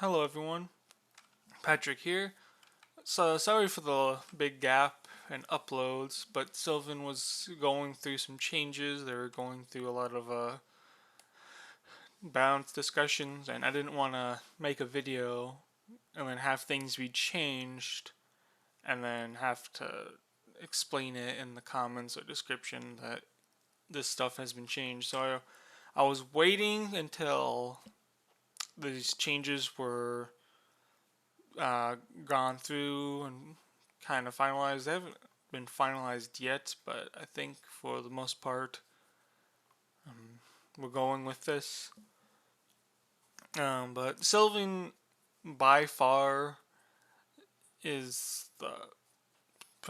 Hello everyone, Patrick here. So sorry for the big gap in uploads, but Sylvan was going through some changes. They were going through a lot of balanced discussions, and I didn't want to make a video and then have things be changed and then have to explain it in the comments or description that this stuff has been changed. So I was waiting until these changes were gone through and kind of finalized. They haven't been finalized yet, but I think for the most part, we're going with this. But Sylvan, by far, is the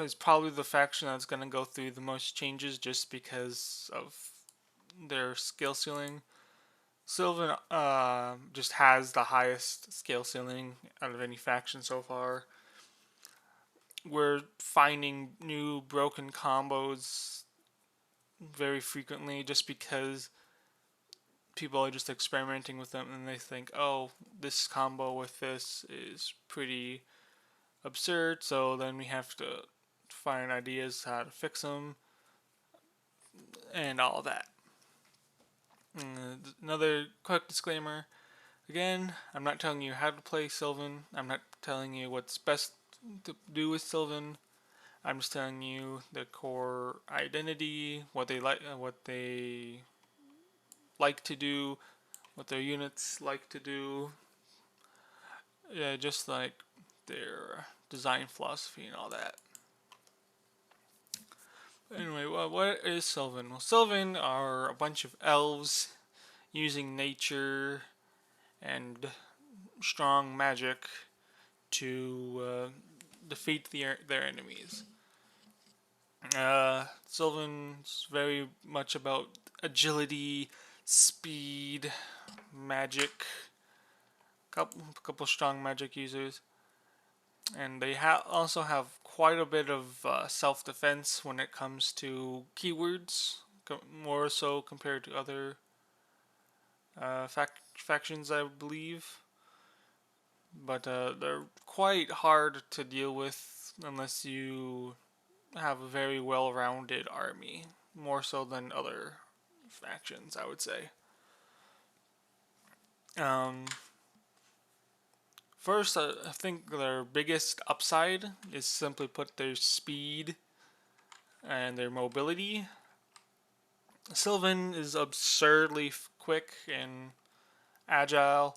is probably the faction that's going to go through the most changes, just because of their skill ceiling. Sylvan just has the highest skill ceiling out of any faction so far. We're finding new broken combos very frequently just because people are just experimenting with them and they think, oh, this combo with this is pretty absurd, so then we have to find ideas how to fix them and all that. Another quick disclaimer, again, I'm not telling you how to play Sylvan, I'm not telling you what's best to do with Sylvan. I'm just telling you the core identity, what they like to do, what their units like to do, yeah, just like their design philosophy and all that. Anyway, what is Sylvan? Well, Sylvan are a bunch of elves using nature and strong magic to defeat their enemies. Sylvan's very much about agility, speed, magic, couple strong magic users, and they also have quite a bit of self defense when it comes to keywords, more so compared to other factions, I believe. But they're quite hard to deal with unless you have a very well rounded army, more so than other factions, I would say. Um, First, I think their biggest upside is simply put their speed and their mobility. Sylvan is absurdly quick and agile.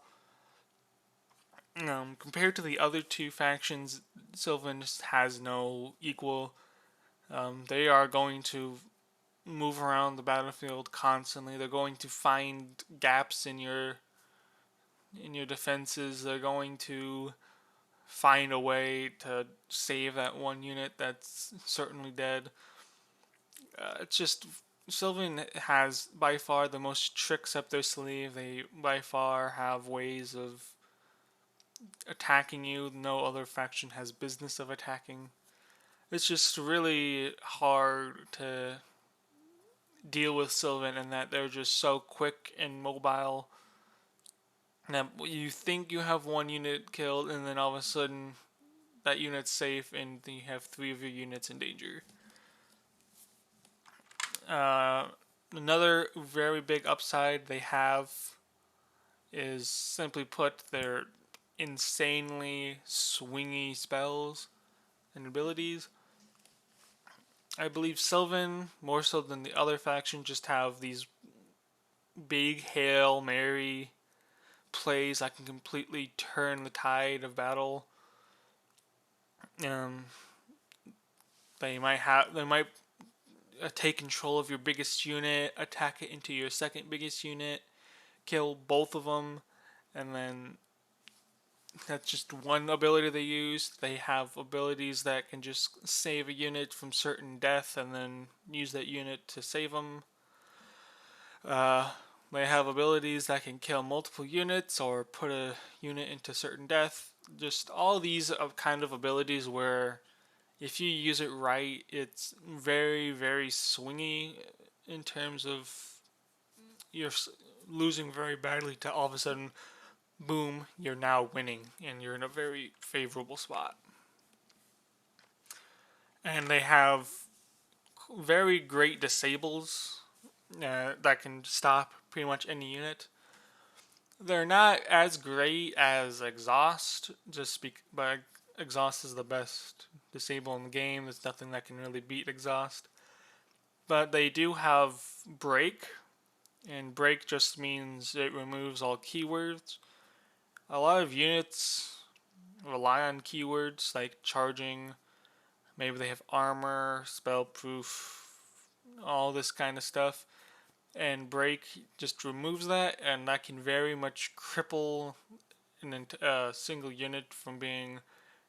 Compared to the other two factions, Sylvan just has no equal. They are going to move around the battlefield constantly. They're going to find gaps in your defenses. They're going to find a way to save that one unit that's certainly dead. It's just Sylvan has by far the most tricks up their sleeve. They by far have ways of attacking you no other faction has business of attacking. It's just really hard to deal with Sylvan in that they're just so quick and mobile. Now you think you have one unit killed, and then all of a sudden that unit's safe, and then you have three of your units in danger. Uh, Another very big upside they have is simply put their insanely swingy spells and abilities. I believe Sylvan, more so than the other faction, just have these big Hail Mary plays that can completely turn the tide of battle. Um, they might take control of your biggest unit, attack it into your second biggest unit, kill both of them, and then that's just one ability they use. They have abilities that can just save a unit from certain death and then use that unit to save them. Uh, they have abilities that can kill multiple units or put a unit into certain death. Just all these are kind of abilities where if you use it right, it's very, very swingy in terms of you're losing very badly to all of a sudden boom, you're now winning and you're in a very favorable spot. And they have very great disables that can stop pretty much any unit. They're not as great as Exhaust, but Exhaust is the best disable in the game. There's nothing that can really beat Exhaust. But they do have Break, and Break just means it removes all keywords. A lot of units rely on keywords like charging. Maybe they have armor, spell proof, all this kind of stuff. And Break just removes that, and that can very much cripple a single unit from being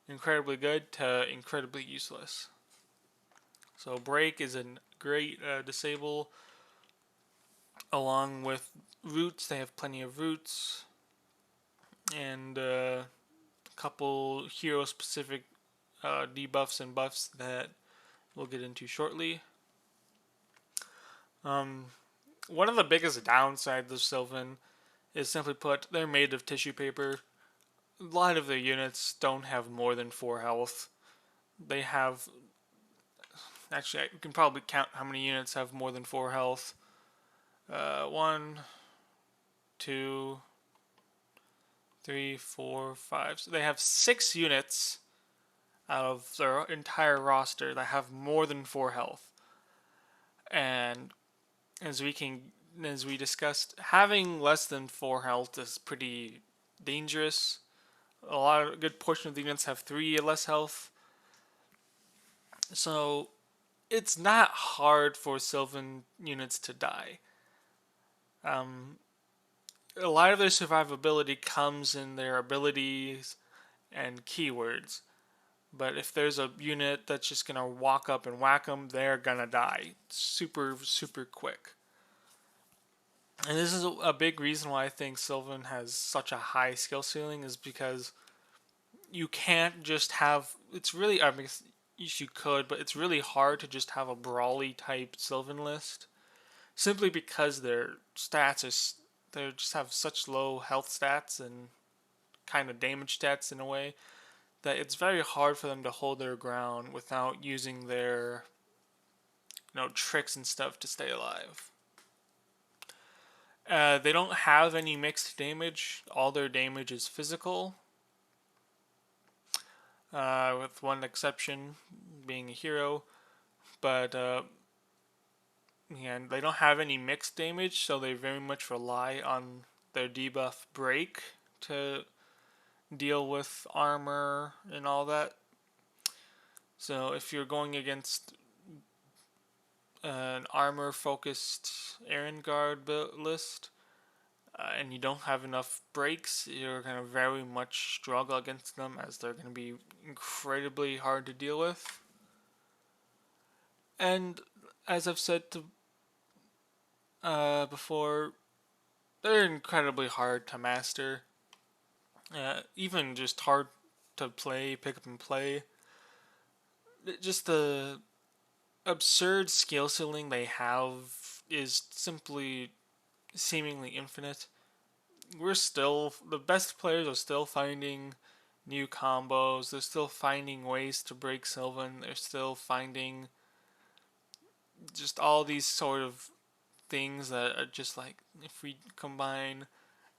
incredibly good to incredibly useless. So Break is a great disable. Along with roots, they have plenty of roots, and a couple hero-specific debuffs and buffs that we'll get into shortly. Um, One of the biggest downsides of Sylvan is, simply put, they're made of tissue paper. A lot of their units don't have more than 4 health. They have. Actually, you can probably count how many units have more than 4 health. 1, 2, 3, 4, 5. So they have 6 units out of their entire roster that have more than 4 health. And as we discussed, having less than 4 health is pretty dangerous. A good portion of the units have 3 or less health. So it's not hard for Sylvan units to die. A lot of their survivability comes in their abilities and keywords. But if there's a unit that's just going to walk up and whack them, they're going to die super, super quick. And this is a big reason why I think Sylvan has such a high skill ceiling, is because you can't just have. It's really. I mean, you could, but it's really hard to just have a brawly type Sylvan list, simply because their stats are. They just have such low health stats and kind of damage stats in a way that it's very hard for them to hold their ground without using their tricks and stuff to stay alive. They don't have any mixed damage. All their damage is physical, with one exception being a hero. But they don't have any mixed damage, so they very much rely on their debuff Break to deal with armor and all that. So if you're going against an armor focused Erengard list, and you don't have enough breaks, you're going to very much struggle against them, as they're going to be incredibly hard to deal with. And as I've said before, they're incredibly hard to master. Even just hard to pick up and play. Just the absurd skill ceiling they have is simply seemingly infinite. The best players are still finding new combos. They're still finding ways to break Sylvan. They're still finding just all these sort of things that are just like, if we combine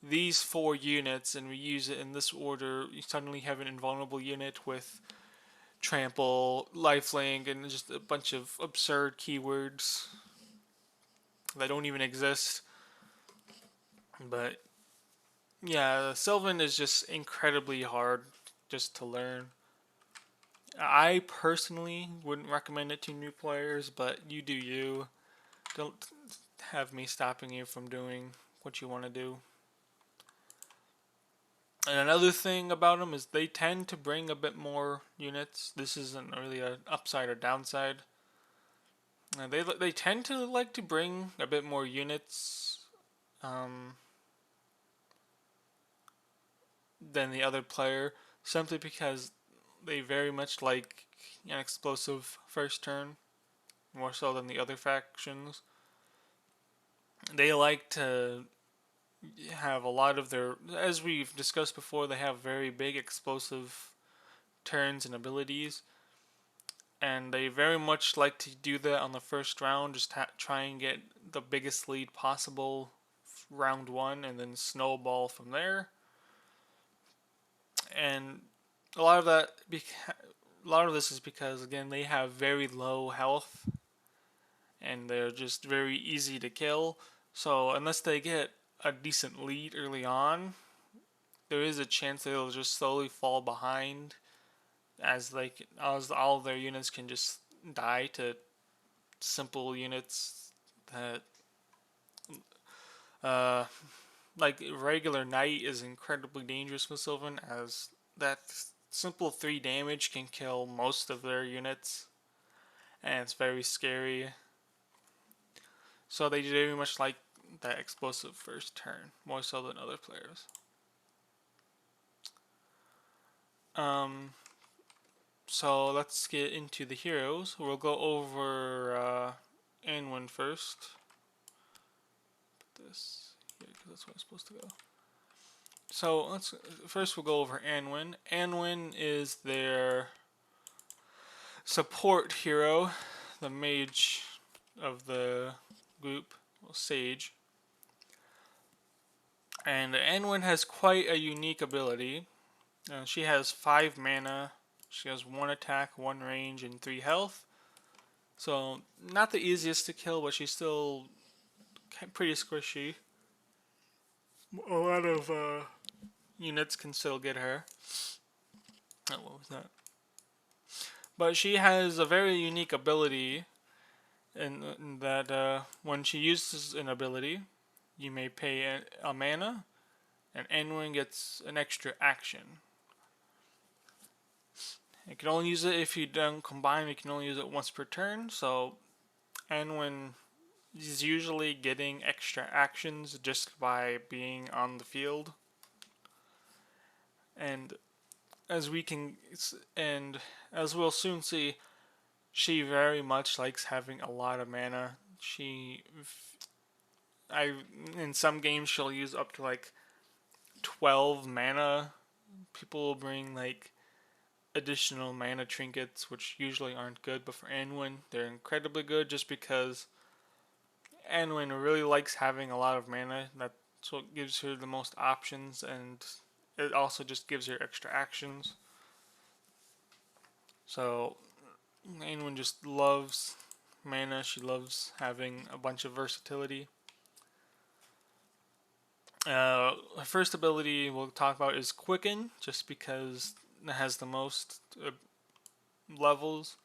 these 4 units and we use it in this order, you suddenly have an invulnerable unit with trample, lifelink, and just a bunch of absurd keywords that don't even exist. But yeah, Sylvan is just incredibly hard just to learn. I personally wouldn't recommend it to new players, but you do you. Don't have me stopping you from doing what you want to do. And another thing about them is they tend to bring a bit more units. This isn't really an upside or downside. They tend to like to bring a bit more units than the other player, simply because they very much like an explosive first turn, more so than the other factions. They like to have a lot of their, as we've discussed before, they have very big explosive turns and abilities, and they very much like to do that on the first round. Just try and get the biggest lead possible round one, and then snowball from there. And a lot of that, a lot of this is because again they have very low health, and they're just very easy to kill. So unless they get a decent lead early on, there is a chance they'll just slowly fall behind as all of their units can just die to simple units that uh like regular knight is incredibly dangerous with Sylvan, as that simple 3 damage can kill most of their units, and it's very scary. So they very much like that explosive first turn, more so than other players. Um, so let's get into the heroes. We'll go over Anwin first. Put this here because that's where I'm supposed to go. So we'll go over Anwin. Anwin is their support hero, the mage of the group, well, sage. And Anwin has quite a unique ability. She has 5 mana. She has 1 attack, 1 range, and 3 health. So not the easiest to kill, but she's still pretty squishy. A lot of units can still get her. Oh, what was that? But she has a very unique ability in that when she uses an ability, you may pay a mana, and Anwin gets an extra action. You can only use it if you don't combine. You can only use it once per turn. So Anwin is usually getting extra actions just by being on the field. And as we can, and as we'll soon see, she very much likes having a lot of mana. In some games she'll use up to like 12 mana. People will bring like additional mana trinkets, which usually aren't good, but for Anwin, they're incredibly good just because Anwin really likes having a lot of mana. That's what gives her the most options, and it also just gives her extra actions. So Anwin just loves mana. She loves having a bunch of versatility. Her first ability we'll talk about is Quicken, just because it has the most levels.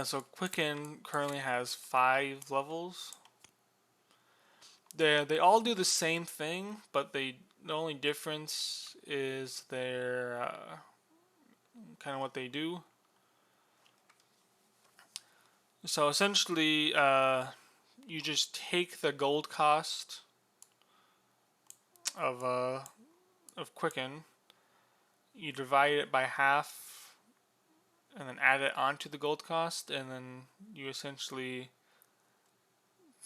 So Quicken currently has 5 levels. They all do the same thing, but the only difference is their kind of what they do. So essentially, you just take the gold cost of Quicken, you divide it by half, and then add it onto the gold cost, and then you essentially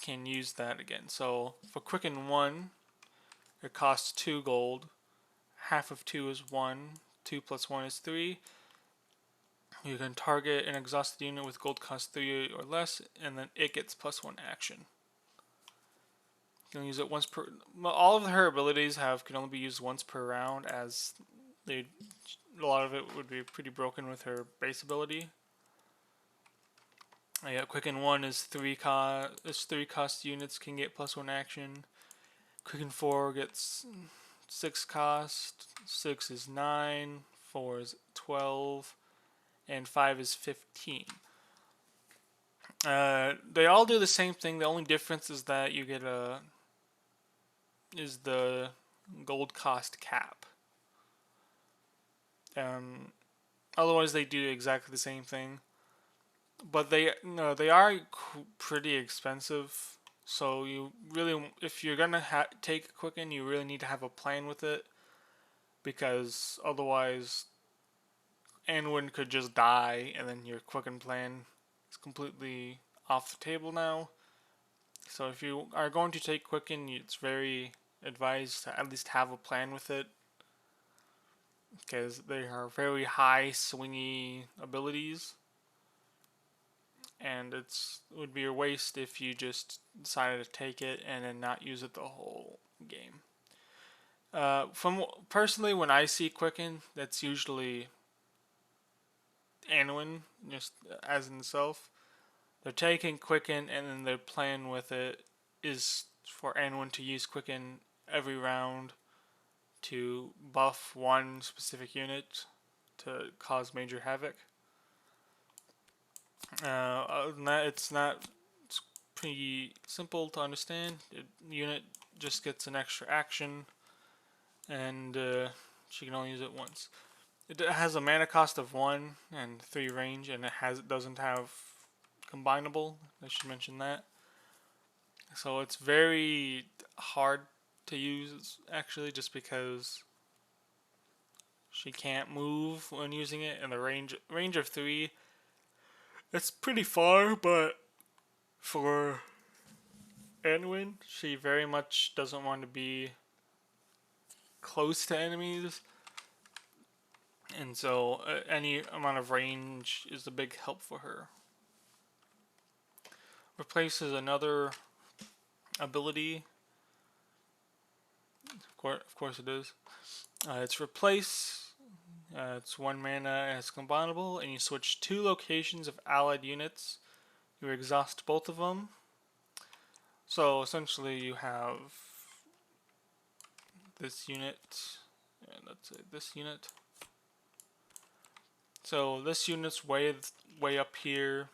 can use that again. So for Quicken 1, it costs 2 gold. Half of 2 is 1. 2 plus 1 is 3. You can target an exhausted unit with gold cost 3 or less, and then it gets plus 1 action. You can use it once per. Well, all of her abilities can only be used once per round, as a lot of it would be pretty broken with her base ability. Yeah, Quicken 1 is 3 cost units can get plus 1 action. Quicken 4 gets 6 cost. 6 is 9. 4 is 12. And 5 is 15. They all do the same thing. The only difference is that you get the gold cost cap. Otherwise, they do exactly the same thing. But they are pretty expensive. So you really, if you're gonna take a Quicken, you really need to have a plan with it, because otherwise, Anwin could just die, and then your Quicken plan is completely off the table now. So if you are going to take Quicken, it's very advised to at least have a plan with it, because they are very high swingy abilities, and it would be a waste if you just decided to take it and then not use it the whole game. From personally, when I see Quicken, that's usually Anwin, just as in self. They're taking Quicken, and then their plan with it is for Anwin to use Quicken every round to buff one specific unit to cause major havoc. Other than that, it's pretty simple to understand. Unit just gets an extra action, and she can only use it once. It has a mana cost of 1 and 3 range, and it doesn't have combinable. I should mention that. So it's very hard to use, actually, just because she can't move when using it, and the range of 3, it's pretty far, but for Anwin, she very much doesn't want to be close to enemies, and so any amount of range is a big help for her. Replaces another ability. Of course it is. It's replace. It's 1 mana and it's combinable, and you switch 2 locations of allied units. You exhaust both of them. So essentially, you have this unit, and let's say this unit. So this unit's way up here.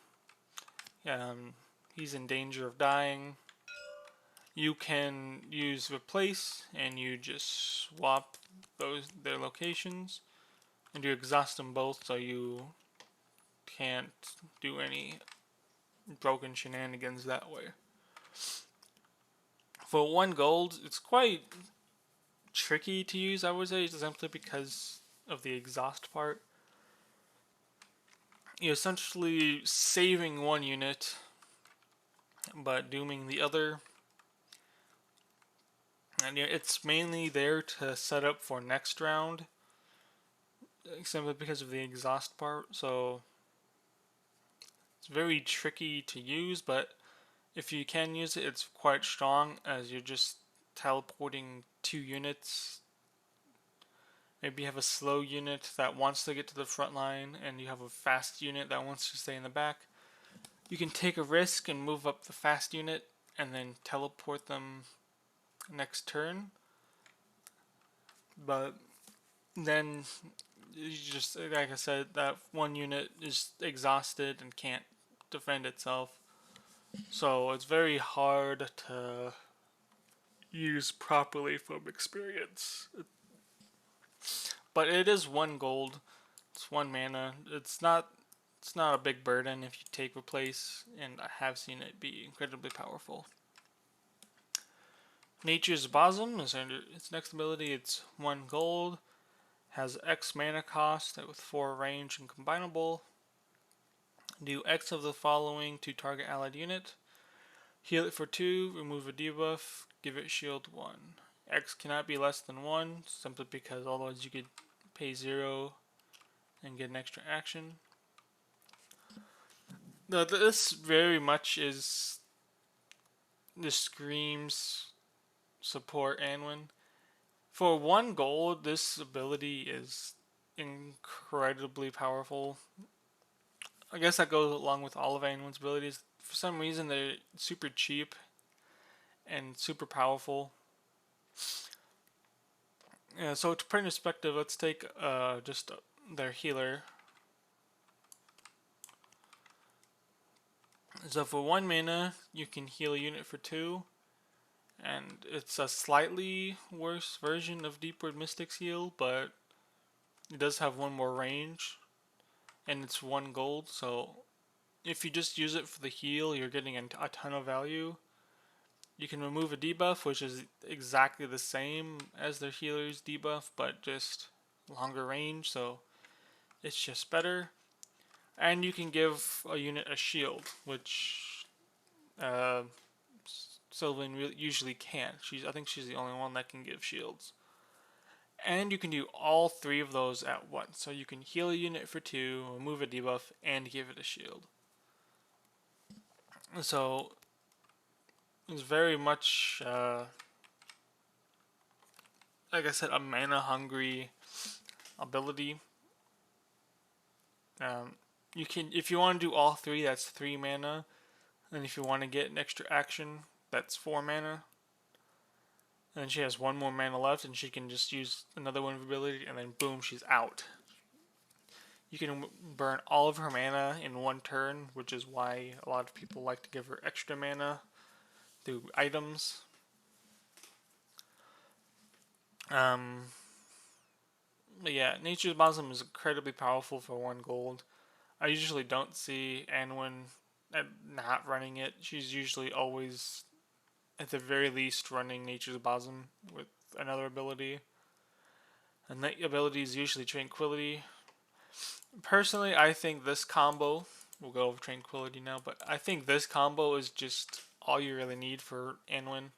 He's in danger of dying. You can use replace, and you just swap their locations, and you exhaust them both, so you can't do any broken shenanigans that way. For 1 gold, it's quite tricky to use, I would say, simply because of the exhaust part. You're essentially saving 1 unit, but dooming the other. And it's mainly there to set up for next round, simply because of the exhaust part. So it's very tricky to use, but if you can use it, it's quite strong, as you're just teleporting 2 units. Maybe you have a slow unit that wants to get to the front line, and you have a fast unit that wants to stay in the back. You can take a risk and move up the fast unit, and then teleport them next turn. But then, you just, like I said, that 1 unit is exhausted and can't defend itself. So it's very hard to use properly from experience. But it is 1 gold. It's 1 mana. It's not a big burden if you take replace, and I have seen it be incredibly powerful. Nature's Bosom is under its next ability. It's 1 gold. Has X mana cost with 4 range and combinable. Do X of the following to target allied unit. Heal it for 2, remove a debuff, give it shield 1. X cannot be less than 1, simply because otherwise you could pay 0 and get an extra action. No, this very much is. This screams support Anwin. For 1 gold, this ability is incredibly powerful. I guess that goes along with all of Anwin's abilities. For some reason, they're super cheap and super powerful. Yeah, so to put in perspective, let's take just their healer. So for 1 mana, you can heal a unit for 2, and it's a slightly worse version of Deepwood Mystic's heal, but it does have 1 more range, and it's 1 gold, so if you just use it for the heal, you're getting a ton of value. You can remove a debuff, which is exactly the same as their healer's debuff, but just longer range, so it's just better. And you can give a unit a shield, which Sylvan usually can't. I think she's the only one that can give shields. And you can do all three of those at once. So you can heal a unit for 2, remove a debuff, and give it a shield. So it's very much, like I said, a mana hungry ability. You can, if you want to do all three, that's 3 mana. And if you want to get an extra action, that's 4 mana. And then she has 1 more mana left, and she can just use another one of her ability, and then boom, she's out. You can burn all of her mana in 1 turn, which is why a lot of people like to give her extra mana through items. But yeah, Nature's Blossom is incredibly powerful for 1 gold. I usually don't see Anwin not running it. She's usually always, at the very least, running Nature's Blossom with another ability. And that ability is usually Tranquility. Personally, I think this combo, we'll go over Tranquility now, but I think this combo is just all you really need for Anwin.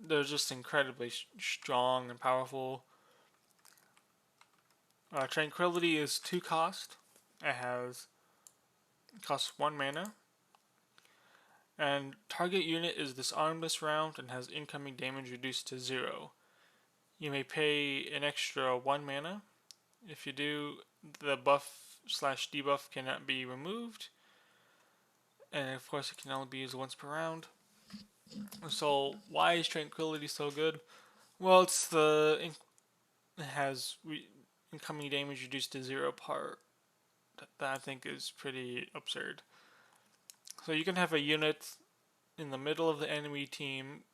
They're just incredibly strong and powerful. Tranquility is 2 cost. It costs 1 mana. And target unit is disarmed this round and has incoming damage reduced to 0. You may pay an extra 1 mana. If you do, the buff/debuff cannot be removed. And of course, it can only be used once per round. So, why is Tranquility so good? Well, it has incoming damage reduced to 0 part. That I think is pretty absurd. So you can have a unit in the middle of the enemy team.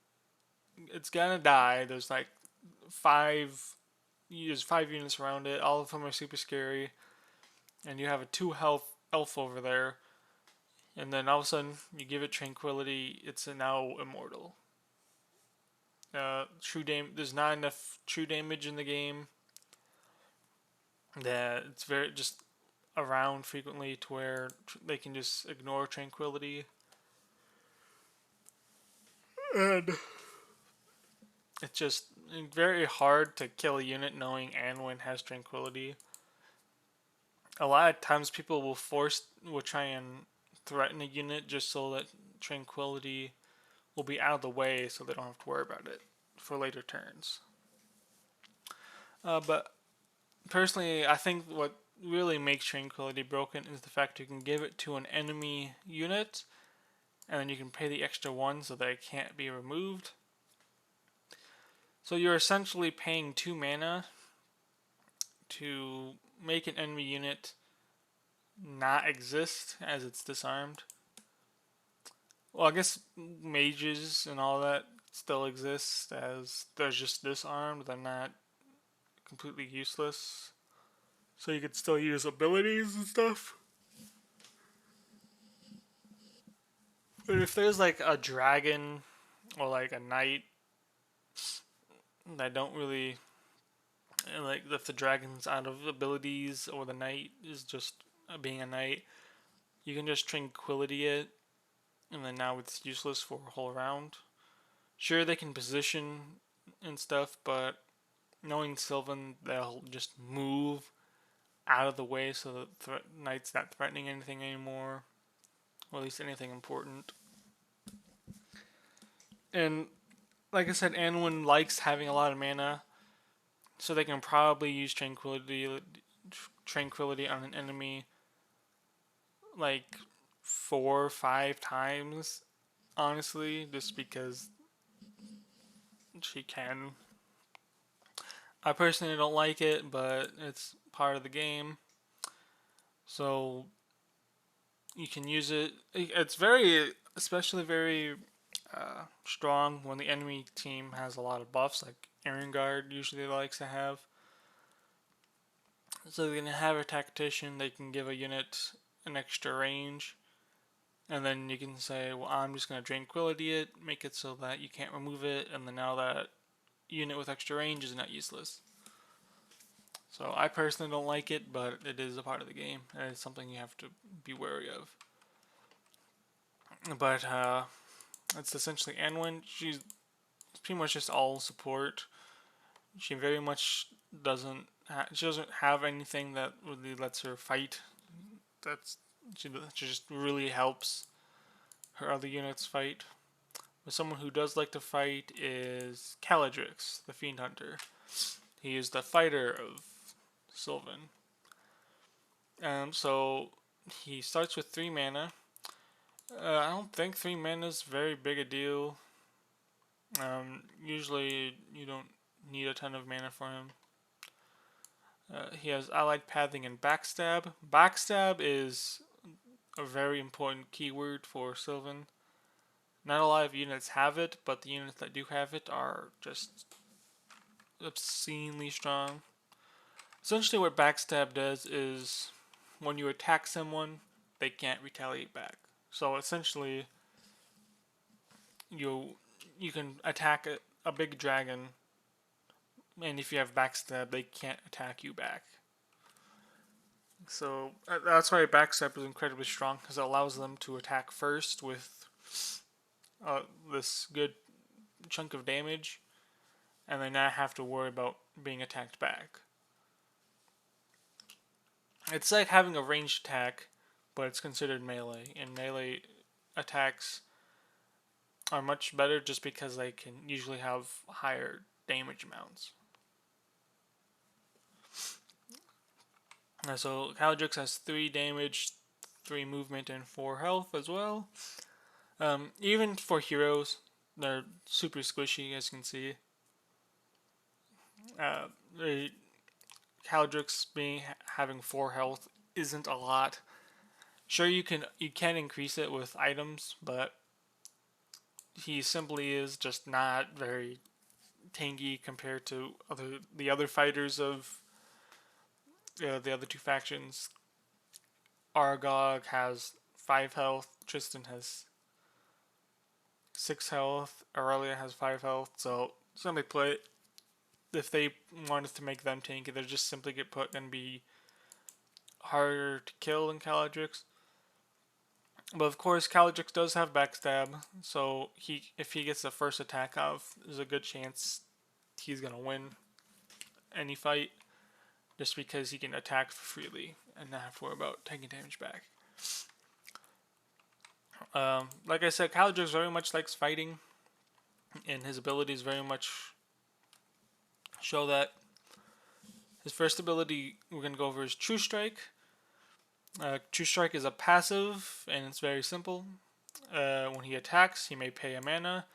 It's gonna die. There's like 5 units around it. All of them are super scary. And you have a 2 health elf over there. And then all of a sudden, you give it Tranquility. It's now immortal. There's not enough true damage in the game. That it's very just around frequently to where they can just ignore Tranquility. And it's just very hard to kill a unit knowing Anwin has Tranquility. A lot of times people will try and threaten a unit just so that Tranquility will be out of the way so they don't have to worry about it for later turns. But personally, I think what really makes Tranquility broken is the fact you can give it to an enemy unit and then you can pay the extra 1 so that it can't be removed. So you're essentially paying 2 mana to make an enemy unit not exist as it's disarmed. Well, I guess mages and all that still exist as they're just disarmed. They're not completely useless. So you could still use abilities and stuff. But if there's like a dragon or like a knight that don't really, like if the dragon's out of abilities or the knight is just being a knight, you can just Tranquility it and then now it's useless for a whole round. Sure, they can position and stuff, but knowing Sylvan, they'll just move out of the way so that knight's not threatening anything anymore, or at least anything important. And like I said, Anwin likes having a lot of mana, so they can probably use Tranquility on an enemy like 4 or 5 times, honestly, just because she can. I personally don't like it, but it's part of the game. So you can use it. It's especially very strong when the enemy team has a lot of buffs, like Erengard usually likes to have. So they can have a tactician, they can give a unit an extra range, and then you can say, well, I'm just going to Tranquility it, make it so that you can't remove it, and then now that unit with extra range is not useless. So I personally don't like it, but it is a part of the game, and it's something you have to be wary of. But It's essentially Anwen. She's pretty much just all support. She very much she doesn't have anything that really lets her fight. That's she just really helps her other units fight. But someone who does like to fight is Caladrix, the Fiend Hunter. He is the fighter of Sylvan. So he starts with 3 mana. I don't think 3 mana is very big a deal. Usually you don't need a ton of mana for him. He has Allied Pathing and Backstab. Backstab is a very important keyword for Sylvan. Not a lot of units have it, but the units that do have it are just obscenely strong. Essentially, what Backstab does is when you attack someone, they can't retaliate back. So essentially, you can attack a big dragon, and if you have Backstab, they can't attack you back. So that's why Backstab is incredibly strong, because it allows them to attack first with this good chunk of damage, and they not have to worry about being attacked back. It's like having a ranged attack, but it's considered melee, and melee attacks are much better just because they can usually have higher damage amounts. So Caladrix has 3 damage, 3 movement, and 4 health as well. Even for heroes, they're super squishy, as you can see. Uh, Caladrix having 4 health isn't a lot. Sure, you can increase it with items, but he simply is just not very tanky compared to the other fighters of the other 2 factions. Aragog has 5 health. Tristan has 6 health. Aurelia has 5 health. So simply put, if they wanted to make them tanky, they're just simply going to be harder to kill than Caladrix. But of course, Caladrix does have backstab, so if he gets the first attack off, there's a good chance he's gonna win any fight, just because he can attack freely and not have to worry about taking damage back. Like I said, Caladrix very much likes fighting, and his abilities very much show that. His first ability we're gonna go over is True Strike. True Strike is a passive, and it's very simple. When he attacks, he may pay a mana.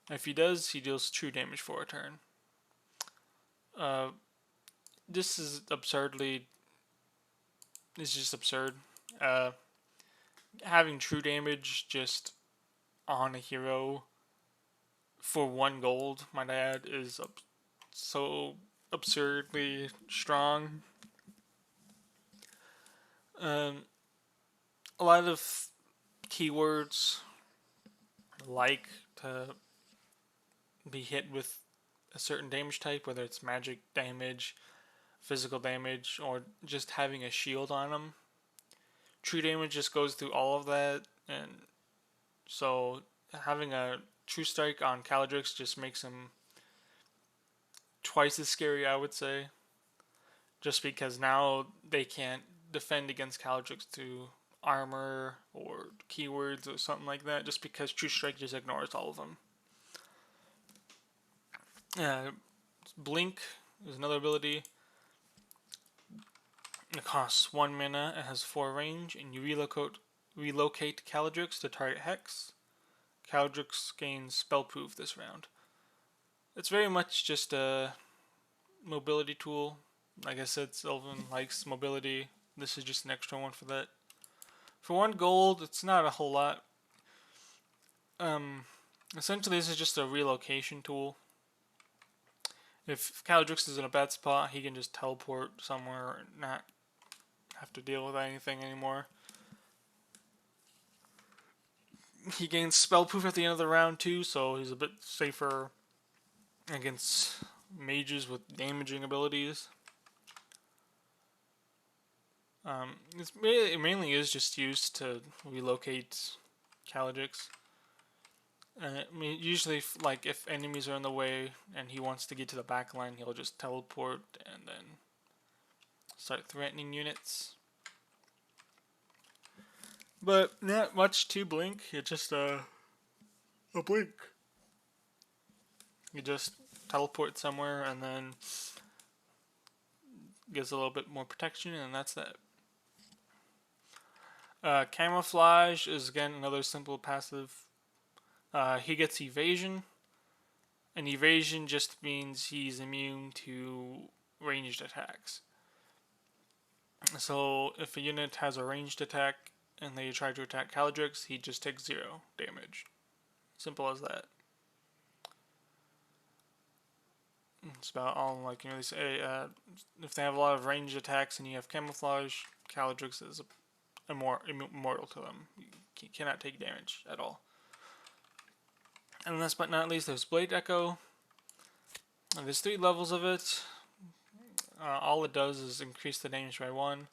If he does, he deals true damage for a turn. This is just absurd. Having true damage just on a hero for 1 gold, might I add, is so absurdly strong. A lot of keywords like to be hit with a certain damage type, whether it's magic damage, physical damage, or just having a shield on them. True damage just goes through all of that, and so having a True Strike on Caladrix just makes him twice as scary, I would say. Just because now they can't defend against Caladrix through armor or keywords or something like that, just because True Strike just ignores all of them. Blink is another ability. It costs 1 mana, it has 4 range, and you relocate Caladrix to target Hex. Caladrix gains Spellproof this round. It's very much just a mobility tool. Like I said, Sylvan likes mobility. This is just an extra one for that. For 1 gold, it's not a whole lot. Essentially, this is just a relocation tool. If Caladrix is in a bad spot, he can just teleport somewhere and not have to deal with anything anymore. He gains Spellproof at the end of the round too, so he's a bit safer against mages with damaging abilities. It mainly is just used to relocate Caladrix. I mean, usually, like if enemies are in the way and he wants to get to the back line, he'll just teleport and then start threatening units. But not much to blink. It's just a blink. You just teleport somewhere and then gives a little bit more protection, and that's that. Camouflage is again another simple passive. He gets evasion, and evasion just means he's immune to ranged attacks. So if a unit has a ranged attack and they try to attack Caladrix, he just takes 0 damage. Simple as that. It's about all, like, they say, if they have a lot of ranged attacks and you have camouflage, Caladrix is immortal to them. You cannot take damage at all. And last but not least, there's Blade Echo. There's 3 levels of it. All it does is increase the damage by 1.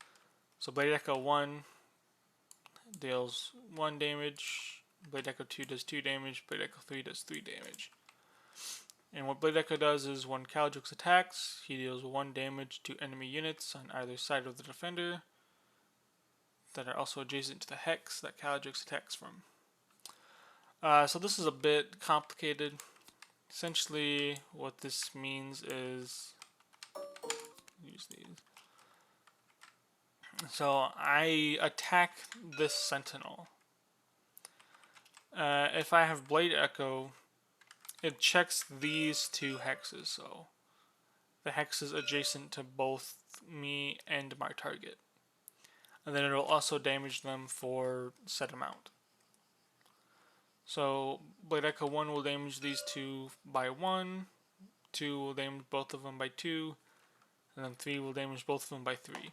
So Blade Echo 1 deals 1 damage. Blade Echo 2 does 2 damage. Blade Echo 3 does 3 damage. And what Blade Echo does is when Caladrix attacks, he deals 1 damage to enemy units on either side of the defender that are also adjacent to the hex that Caladrix attacks from. So this is a bit complicated. Essentially, what this means is, use these. So I attack this sentinel. If I have Blade Echo, it checks these 2 hexes. So the hexes adjacent to both me and my target. And then it'll also damage them for set amount. So Blade Echo 1 will damage these 2 by 1, 2 will damage both of them by 2, and then 3 will damage both of them by 3.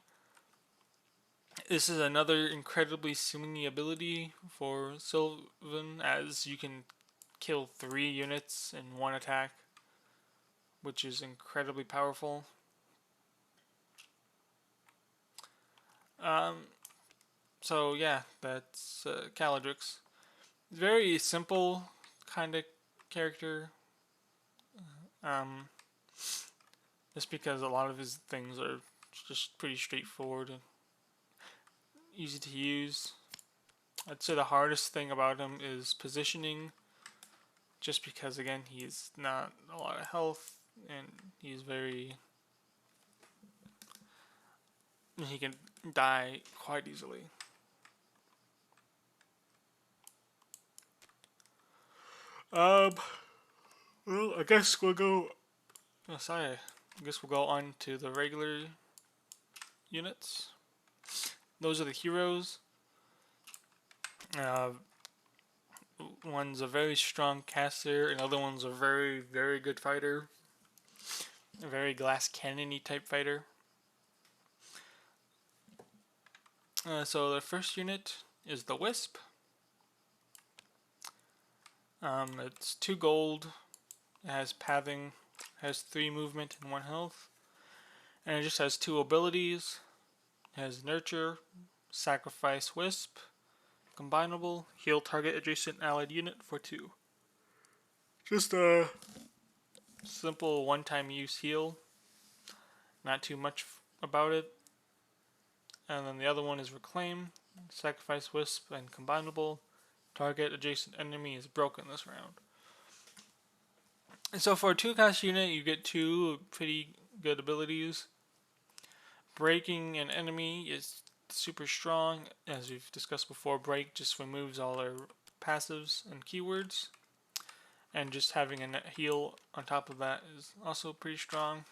This is another incredibly swingy ability for Sylvan, as you can kill 3 units in 1 attack, which is incredibly powerful. So yeah, that's Caladrix. Very simple kind of character. Just because a lot of his things are just pretty straightforward and easy to use. I'd say the hardest thing about him is positioning, just because again he's not a lot of health and he's he can die quite easily. Well, I guess we'll go. Oh, sorry. I guess we'll go on to the regular units. Those are the heroes. One's a very strong caster, another one's a very, very good fighter. A very glass cannon-y type fighter. So the first unit is the Wisp. It's 2 gold. It has pathing, has 3 movement and 1 health, and it just has 2 abilities. It has Nurture, Sacrifice Wisp, Combinable, Heal target adjacent allied unit for 2. Just a simple one-time use heal. Not too much about it. And then the other one is Reclaim, Sacrifice Wisp, and Combinable. Target adjacent enemy is broken this round. And so for a 2-cost unit, you get 2 pretty good abilities. Breaking an enemy is super strong. As we've discussed before, Break just removes all their passives and keywords. And just having a net heal on top of that is also pretty strong.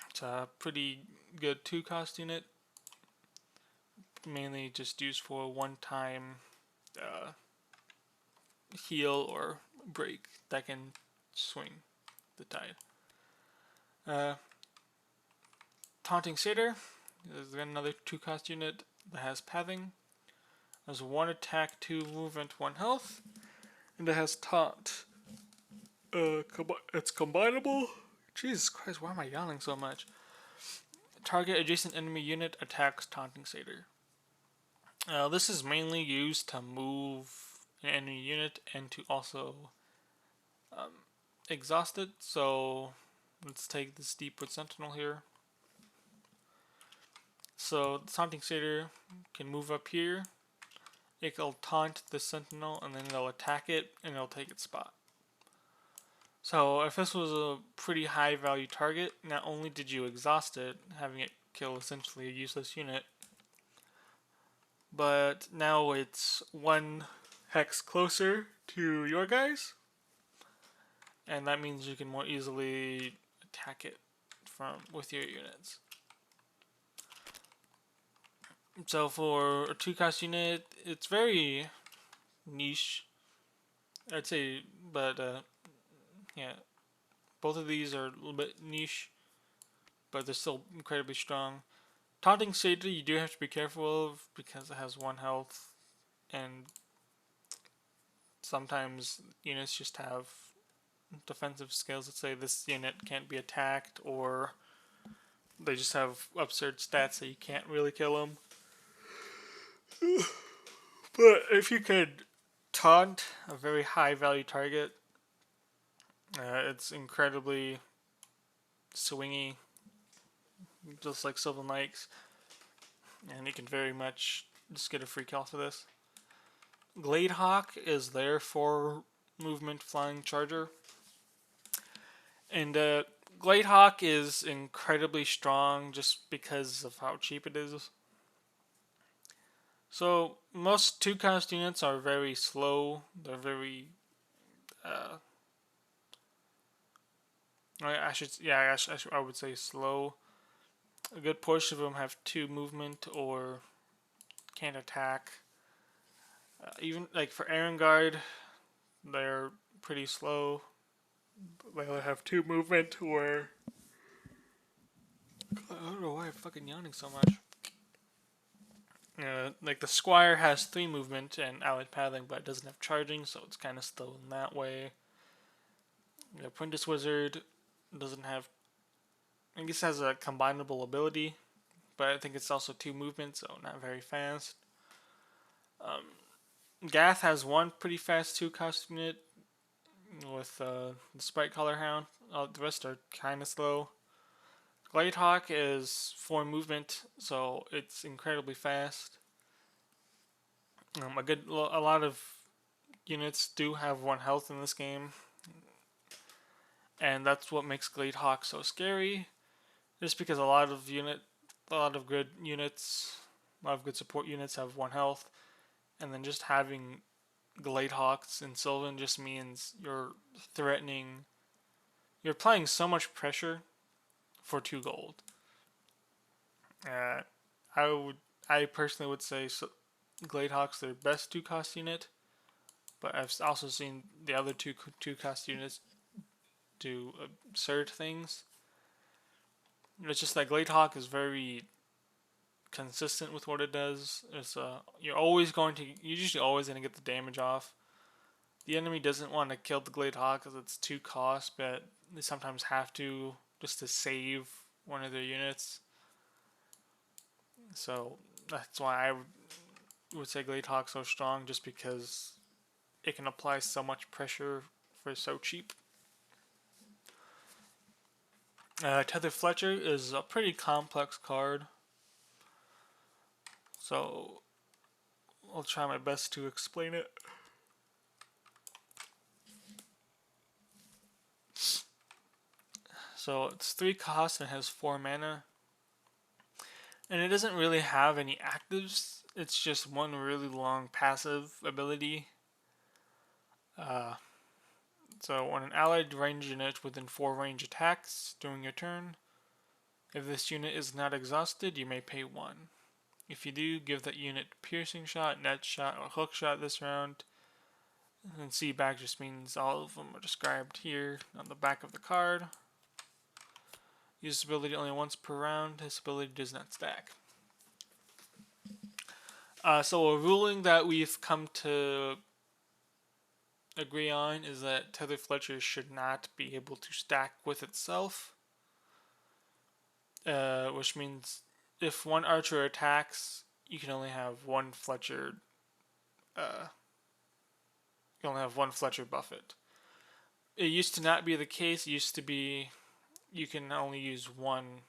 It's a pretty good 2-cost unit. Mainly just used for one-time heal or break that can swing the tide. Taunting Satyr is another 2-cost unit that has pathing. Has 1 attack, 2 movement, 1 health, and it has taunt. It's combinable. Jesus Christ, why am I yawning so much? Target adjacent enemy unit attacks Taunting Satyr. This is mainly used to move an enemy unit and to also exhaust it. So let's take this Deepwood Sentinel here. So the Taunting Satyr can move up here. It'll taunt the Sentinel and then it'll attack it and it'll take its spot. So if this was a pretty high value target, not only did you exhaust it, having it kill essentially a useless unit, but now it's one hex closer to your guys, and that means you can more easily attack it with your units. So for a 2-cost unit, it's very niche, I'd say, but yeah, both of these are a little bit niche, but they're still incredibly strong. Taunting Satyr you do have to be careful of because it has 1 health, and sometimes units just have defensive skills that say this unit can't be attacked, or they just have absurd stats that you can't really kill them. But if you could taunt a very high value target, it's incredibly swingy, just like Sylvan likes, and you can very much just get a free kill for this. Gladehawk is their 4 movement flying charger, and Gladehawk is incredibly strong just because of how cheap it is. So most 2-cost units are very slow. They're very I would say slow. A good portion of them have 2 movement or can't attack. Even like for Iron Guard, they're pretty slow. They only have 2 movement or I don't know why I'm fucking yawning so much. Like the Squire has 3 movement and allied pathing, but it doesn't have charging, so it's kind of slow in that way. The Apprentice Wizard doesn't have. I guess has a combinable ability, but I think it's also 2 movement, so not very fast. Gath has 1 pretty fast 2-cost unit with the Sprite Collar Hound. The rest are kind of slow. Gladehawk is 4 movement, so it's incredibly fast. A lot of units do have 1 health in this game, and that's what makes Gladehawk so scary. Just because a lot of good units, a lot of good support units have 1 health, and then just having Gladehawks in Sylvan just means you're applying so much pressure for 2 gold. I personally would say Gladehawk's their best 2-cost unit, but I've also seen the other 2-cost units do absurd things. It's just that Gladehawk is very consistent with what it does. You're usually always going to get the damage off. The enemy doesn't want to kill the Gladehawk because it's 2 cost, but they sometimes have to just to save one of their units. So that's why I would say Gladehawk's so strong, just because it can apply so much pressure for so cheap. Tether Fletcher is a pretty complex card, so I'll try my best to explain it. So it's 3 costs and has 4 mana, and it doesn't really have any actives. It's just 1 really long passive ability. So when an allied range unit within 4 range attacks during your turn, if this unit is not exhausted, you may pay 1. If you do, give that unit piercing shot, net shot, or hook shot this round. And C back just means all of them are described here on the back of the card. Use this ability only once per round. This ability does not stack. So a ruling that we've come to agree on is that Tether Fletcher should not be able to stack with itself, which means if 1 archer attacks, you can only have 1 Fletcher you only have one Fletcher Buffet. It used to not be the case. It used to be you can only use one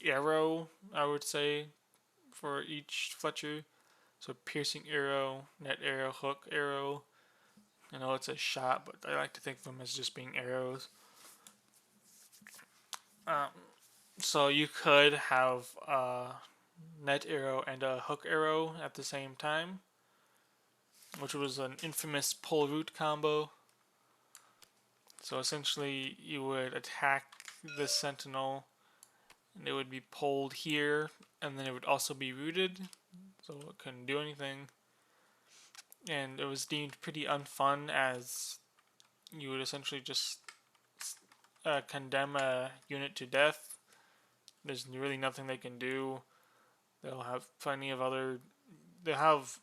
arrow, I would say, for each Fletcher. So piercing arrow, net arrow, hook arrow. I know it's a shot, but I like to think of them as just being arrows. Um, so you could have a net arrow and a hook arrow at the same time, which was an infamous pull root combo. So essentially, you would attack this sentinel, and it would be pulled here, and then it would also be rooted, so it couldn't do anything. And it was deemed pretty unfun, as you would essentially just condemn a unit to death. There's really nothing they can do. They'll have plenty of other. They'll have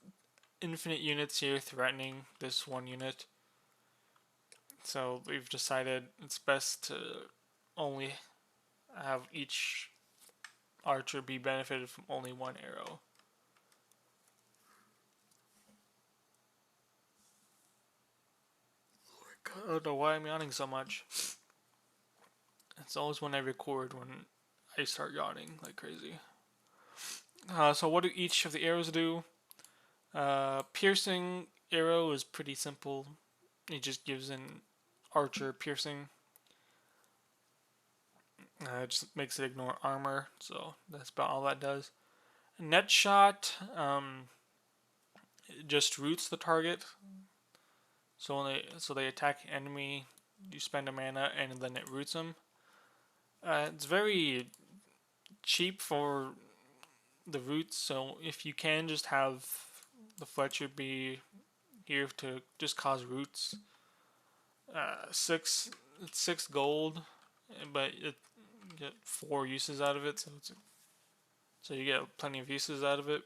infinite units here threatening this one unit. So we've decided it's best to only have each archer be benefited from only one arrow. I don't know why I'm yawning so much. It's always when I record when I start yawning like crazy. So what do each of the arrows do? Piercing arrow is pretty simple. It just gives an archer piercing. It just makes it ignore armor, so that's about all that does. Net shot it just roots the target. So they attack an enemy, you spend a mana, and then it roots them. It's very cheap for the roots, so if you can just have the Fletcher be here to just cause roots. It's 6 gold, but you get 4 uses out of it, so you get plenty of uses out of it.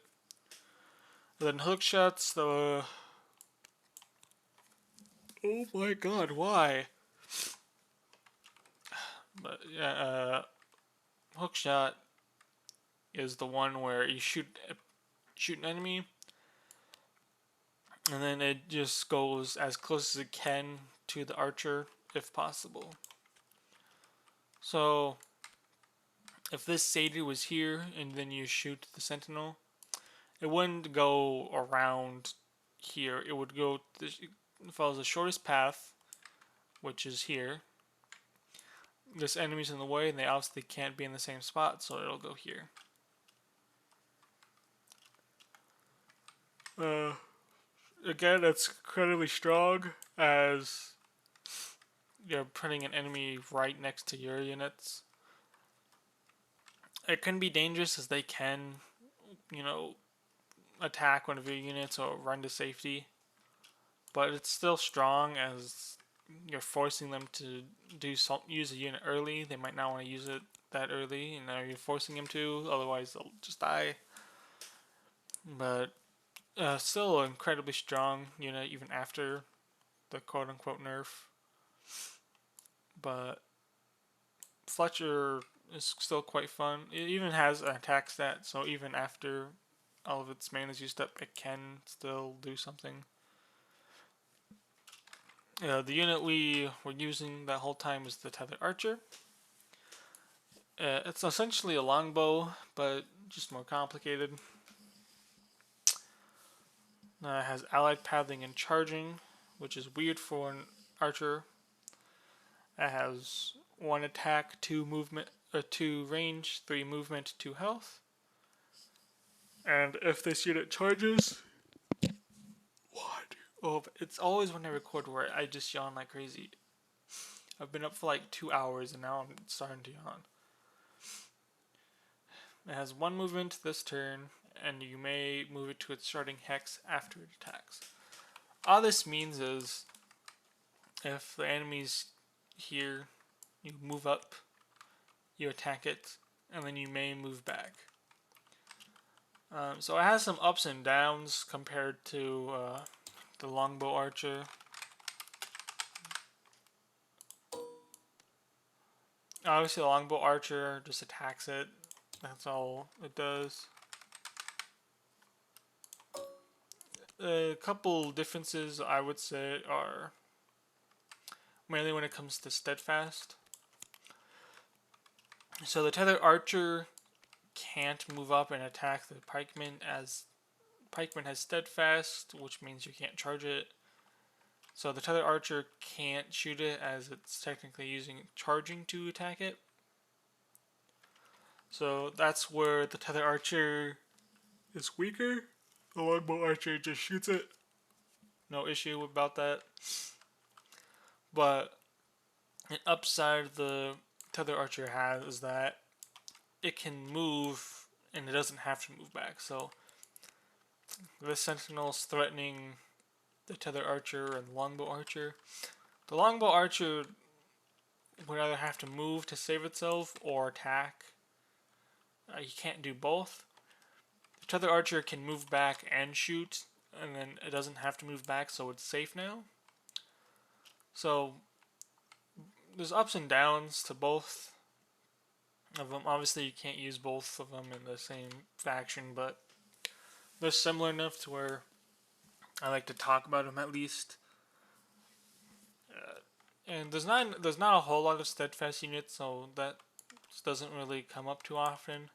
And then hook shots, oh my god, why? But yeah, hook shot is the one where you shoot an enemy, and then it just goes as close as it can to the archer if possible. So if this satyr was here and then you shoot the sentinel, it wouldn't go around here. It would go. It follows the shortest path, which is here. This enemy's in the way, and they obviously can't be in the same spot, so it'll go here. Again, it's incredibly strong, as you're putting an enemy right next to your units. It can be dangerous, as they can, attack one of your units or run to safety. But it's still strong, as you're forcing them to use a unit early. They might not want to use it that early, and now you're forcing them to, otherwise they'll just die. But still an incredibly strong unit, even after the quote-unquote nerf. But Fletcher is still quite fun. It even has an attack stat, so even after all of its mana is used up, it can still do something. The unit we were using that whole time was the Tethered Archer. It's essentially a longbow, but just more complicated. It has allied pathing and charging, which is weird for an archer. It has 1 attack, 2 movement, 2 range, 3 movement, 2 health. And if this unit charges, what? Oh, it's always when I record where I just yawn like crazy. I've been up for like 2 hours and now I'm starting to yawn. It has 1 movement this turn, and you may move it to its starting hex after it attacks. All this means is, if the enemy's here, you move up, you attack it, and then you may move back. So it has some ups and downs compared to the longbow archer. Obviously the longbow archer just attacks it. That's all it does. A couple differences I would say are mainly when it comes to steadfast. So the tether archer can't move up and attack the pikeman, as pikeman has steadfast, which means you can't charge it. So the tether archer can't shoot it, as it's technically using charging to attack it. So that's where the tether archer is weaker. The longbow archer just shoots it. No issue about that. But an upside the tether archer has is that it can move and it doesn't have to move back. So the sentinel's threatening the tether archer and the longbow archer. The longbow archer would either have to move to save itself or attack. You can't do both. The tether archer can move back and shoot, and then it doesn't have to move back, so it's safe now. So there's ups and downs to both of them. Obviously, you can't use both of them in the same faction, but they're similar enough to where I like to talk about them at least. And there's not a whole lot of steadfast units, so that doesn't really come up too often.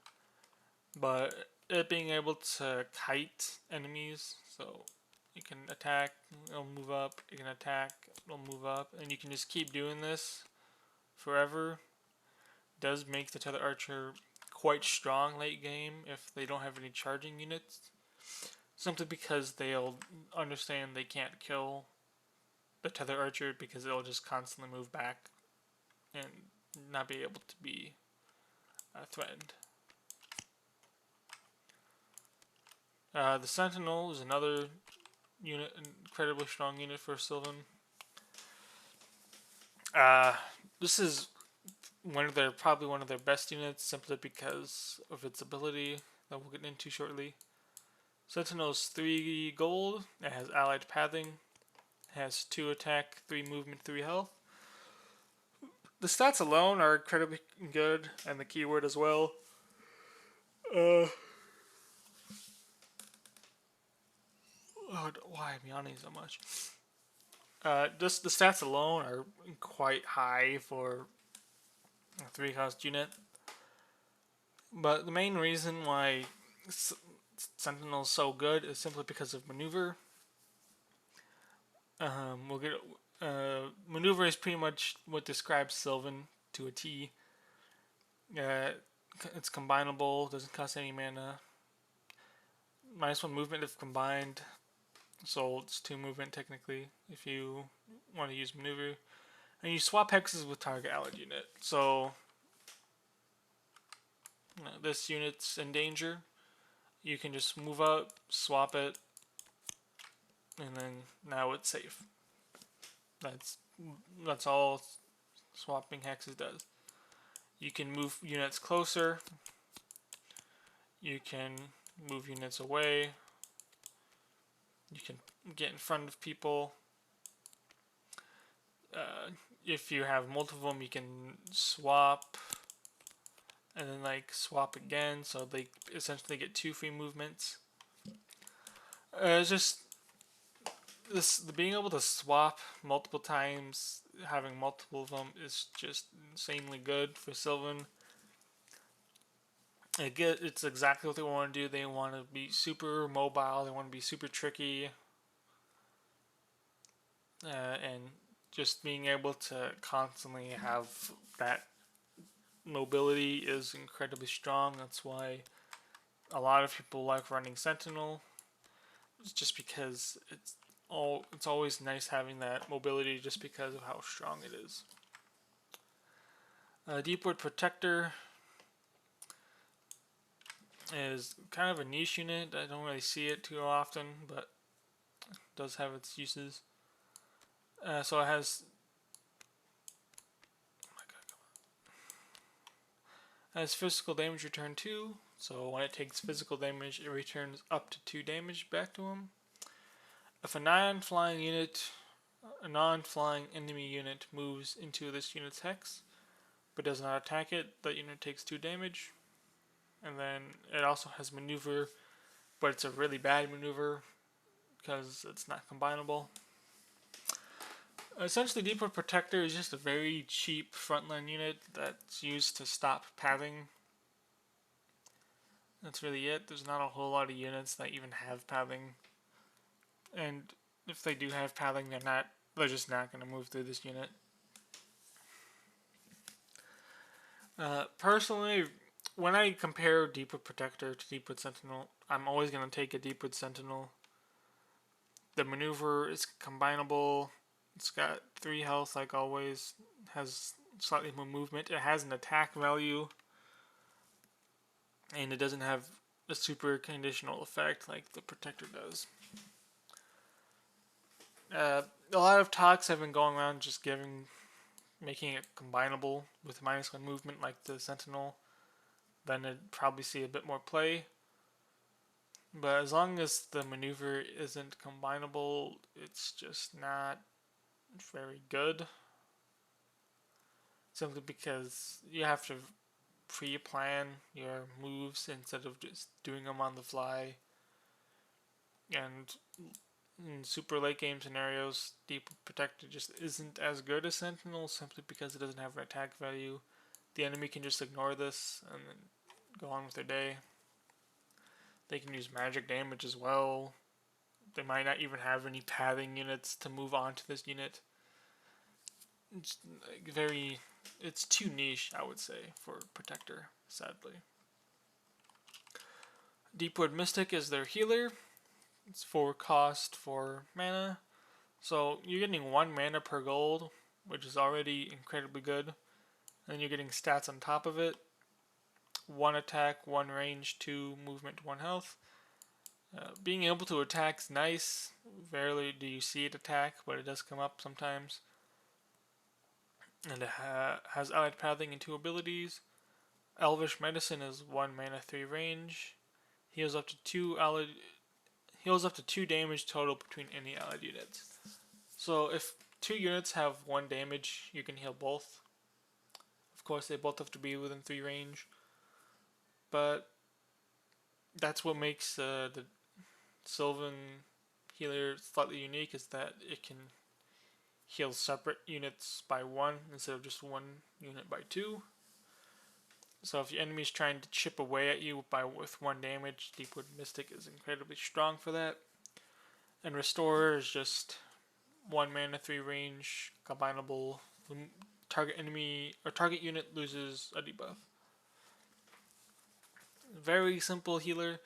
But it being able to kite enemies, so you can attack, it'll move up. You can attack, it'll move up, and you can just keep doing this forever. Does make the tether archer quite strong late game if they don't have any charging units, simply because they'll understand they can't kill the tether archer because it'll just constantly move back and not be able to be threatened. The sentinel is another unit, incredibly strong unit for Sylvan. This is probably one of their best units, simply because of its ability that we'll get into shortly. Sentinel's 3 gold. It has allied pathing. It has 2 attack, 3 movement, 3 health. The stats alone are incredibly good, and the keyword as well. Why am I yawning so much? Just the stats alone are quite high for a 3-cost unit. But the main reason why Sentinel is so good is simply because of maneuver. Maneuver is pretty much what describes Sylvan to a T. It's combinable, doesn't cost any mana. -1 movement if combined, so it's 2 movement technically if you want to use maneuver. And you swap hexes with target allied unit. So this unit's in danger. You can just move up, swap it, and then now it's safe. That's all swapping hexes does. You can move units closer. You can move units away. You can get in front of people. If you have multiple of them, you can swap and then swap again, so they essentially get 2 free movements. It's just being able to swap multiple times, having multiple of them, is just insanely good for Sylvan. It's exactly what they want to do. They want to be super mobile. They want to be super tricky, and just being able to constantly have that mobility is incredibly strong. That's why a lot of people like running Sentinel. It's just because it's always nice having that mobility, just because of how strong it is. Deepwood Protector is kind of a niche unit. I don't really see it too often, but it does have its uses. So it has physical damage return 2. So when it takes physical damage, it returns up to 2 damage back to him. If a non-flying enemy unit moves into this unit's hex, but does not attack it, that unit takes 2 damage. And then it also has maneuver, but it's a really bad maneuver, because it's not combinable. Essentially, Deepwood Protector is just a very cheap frontline unit that's used to stop pathing. That's really it. There's not a whole lot of units that even have pathing, and if they do have pathing, they're just not going to move through this unit. Personally, when I compare Deepwood Protector to Deepwood Sentinel, I'm always going to take a Deepwood Sentinel. The maneuver is combinable. It's got 3 health like always. Has slightly more movement. It has an attack value. And it doesn't have a super conditional effect like the Protector does. A lot of talks have been going around just making it combinable with -1 movement like the Sentinel. Then it'd probably see a bit more play. But as long as the maneuver isn't combinable, it's just not very good. Simply because you have to pre-plan your moves instead of just doing them on the fly. And in super late game scenarios, Deep Protector just isn't as good as Sentinel simply because it doesn't have an attack value. The enemy can just ignore this and then go on with their day. They can use magic damage as well. They might not even have any pathing units to move on to this unit. It's too niche, I would say, for Protector, sadly. Deepwood Mystic is their healer. It's 4 cost, 4 mana. So you're getting 1 mana per gold, which is already incredibly good. And then you're getting stats on top of it. 1 attack, 1 range, 2 movement, 1 health. Being able to attack is nice. Rarely do you see it attack, but it does come up sometimes. And it has allied pathing and 2 abilities. Elvish Medicine is 1 mana, 3 range. Heals up to 2 damage total between any allied units. So if 2 units have 1 damage, you can heal both. Of course, they both have to be within 3 range. But that's what makes the Sylvan healer slightly unique, is that it can heal separate units by 1 instead of just 1 unit by 2. So if your enemy is trying to chip away at you with 1 damage, Deepwood Mystic is incredibly strong for that. And Restorer is just 1 mana, 3 range, combinable. Target enemy or target unit loses a debuff. Very simple healer.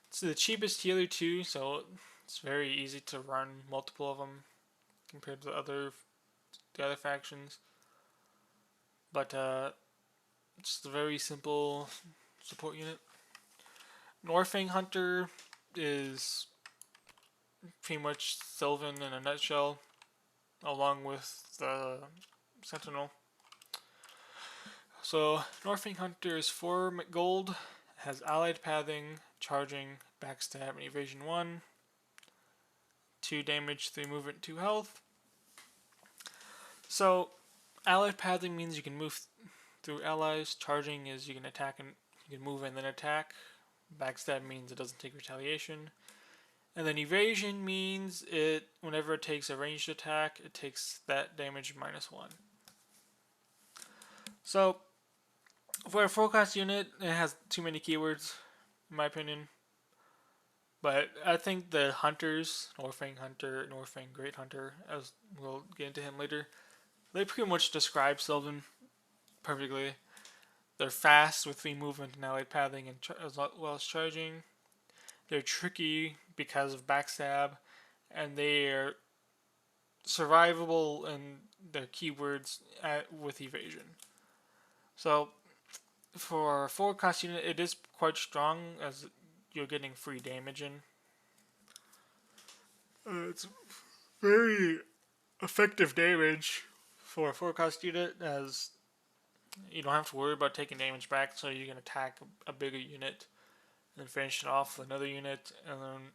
It's the cheapest healer too, so it's very easy to run multiple of them compared to the other factions. But it's a very simple support unit. Norfang Hunter is pretty much Sylvan in a nutshell, along with the Sentinel. So Norfang Hunter is 4 gold, has allied pathing, charging, backstab, and evasion 1. 2 damage, 3 movement, 2 health. So allied pathing means you can move through allies. Charging is you can attack and you can move and then attack. Backstab means it doesn't take retaliation. And then evasion means whenever it takes a ranged attack, it takes that damage -1. So for a 4-cost unit, it has too many keywords, in my opinion. But I think the hunters, Norfang Hunter, Norfang Great Hunter, as we'll get into him later, they pretty much describe Sylvan perfectly. They're fast with 3 movement and allied pathing and as well as charging. They're tricky because of backstab, and they are survivable in their keywords with evasion. So for a 4-cost unit, it is quite strong as you're getting free damage in. It's very effective damage for a 4-cost unit, as you don't have to worry about taking damage back, so you can attack a bigger unit and then finish it off with another unit, and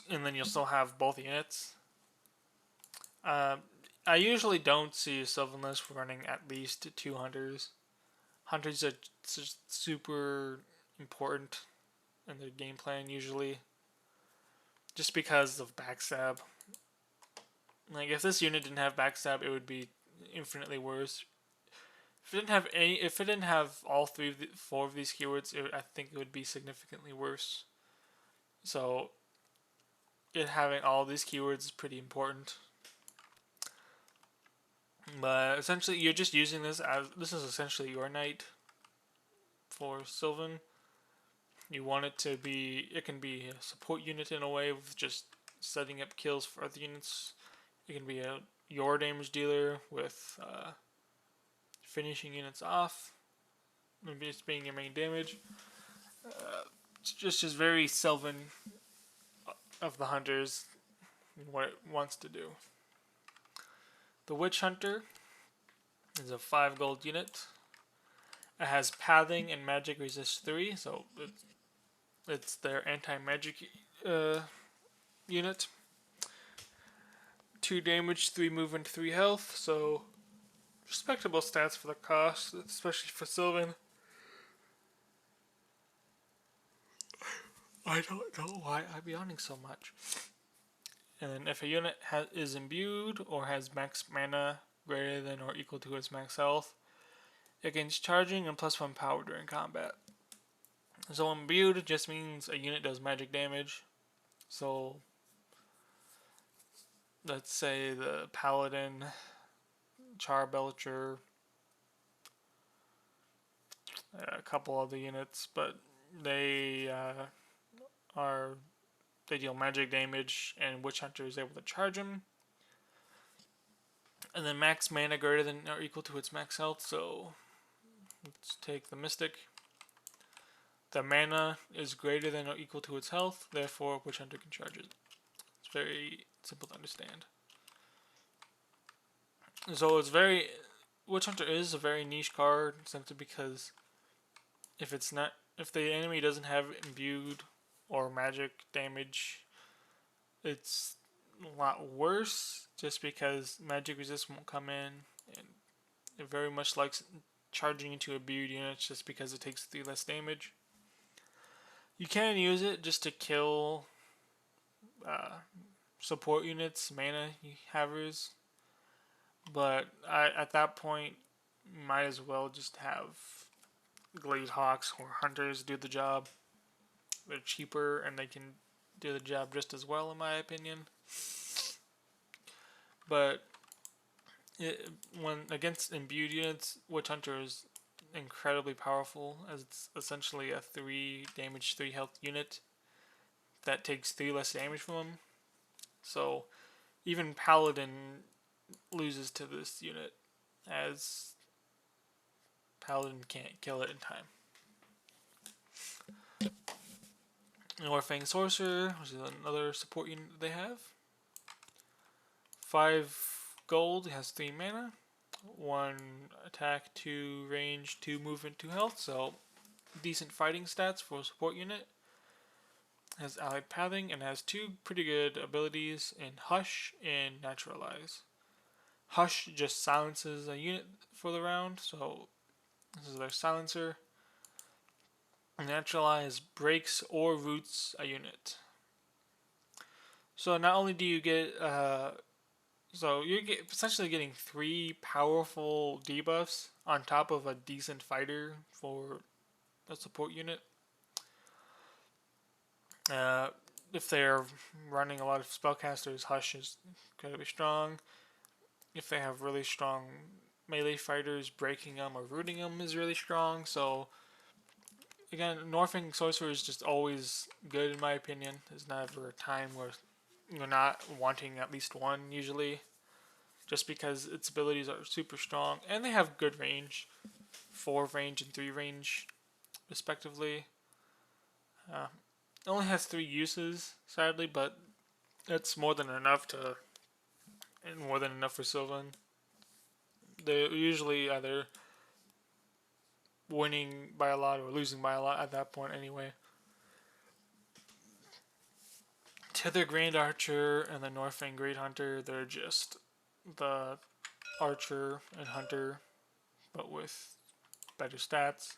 then you'll still have both units. I usually don't see a Sylvan list running at least 2 hunters. Hunters are super important in their game plan usually. just because of backstab. Like if this unit didn't have backstab, it would be infinitely worse. If it didn't have all four of these keywords, I think it would be significantly worse. So it having all these keywords is pretty important. But essentially, you're just using this is essentially your knight for Sylvan. You want it to be, it can be a support unit in a way with just setting up kills for other units. It can be your damage dealer with finishing units off, maybe it's being your main damage. It's just very Sylvan of the hunters, what it wants to do. The Witch Hunter is a 5 gold unit. It has Pathing and Magic Resist 3, so it's their anti-magic unit. 2 damage, 3 movement, 3 health, so respectable stats for the cost, especially for Sylvan. I don't know why I'm yawning so much. And then if a unit is imbued or has max mana greater than or equal to its max health, it gains charging and +1 power during combat. So imbued just means a unit does magic damage. So let's say the Paladin, Charbelcher, a couple other units, but they they deal magic damage, and Witch Hunter is able to charge them. And then max mana greater than or equal to its max health. So let's take the Mystic. The mana is greater than or equal to its health, therefore Witch Hunter can charge it. It's very simple to understand. So it's very, Witch Hunter is a very niche card simply because if the enemy doesn't have imbued or magic damage, it's a lot worse just because magic resist won't come in, and it very much likes charging into imbued units just because it takes 3 less damage. You can use it just to kill support units, mana havers, but at that point, might as well just have Glade Hawks or Hunters do the job. They're cheaper and they can do the job just as well, in my opinion. But when against imbued units, Witch Hunter is incredibly powerful, as it's essentially a 3 damage, 3 health unit that takes 3 less damage from them. So even Paladin loses to this unit, as Paladin can't kill it in time. Warfang Sorcerer, which is another support unit that they have. 5 gold, it has 3 mana. 1 attack, 2 range, 2 movement, 2 health, so decent fighting stats for a support unit. Has allied pathing and has 2 pretty good abilities in Hush and Naturalize. Hush just silences a unit for the round, so this is their silencer. Naturalize breaks or roots a unit. So not only do you get so you're essentially getting 3 powerful debuffs on top of a decent fighter for a support unit. If they're running a lot of spellcasters, Hush is incredibly strong. If they have really strong melee fighters, breaking them or rooting them is really strong. So again, Northing Sorcerer is just always good in my opinion. There's never a time where you're not wanting at least one usually, just because its abilities are super strong and they have good range, 4 range and 3 range respectively. It only has 3 uses, sadly, but it's more than enough for Sylvan. They're usually either winning by a lot or losing by a lot at that point anyway. Tether Grand Archer and the Northang Great Hunter, they're just the Archer and Hunter, but with better stats.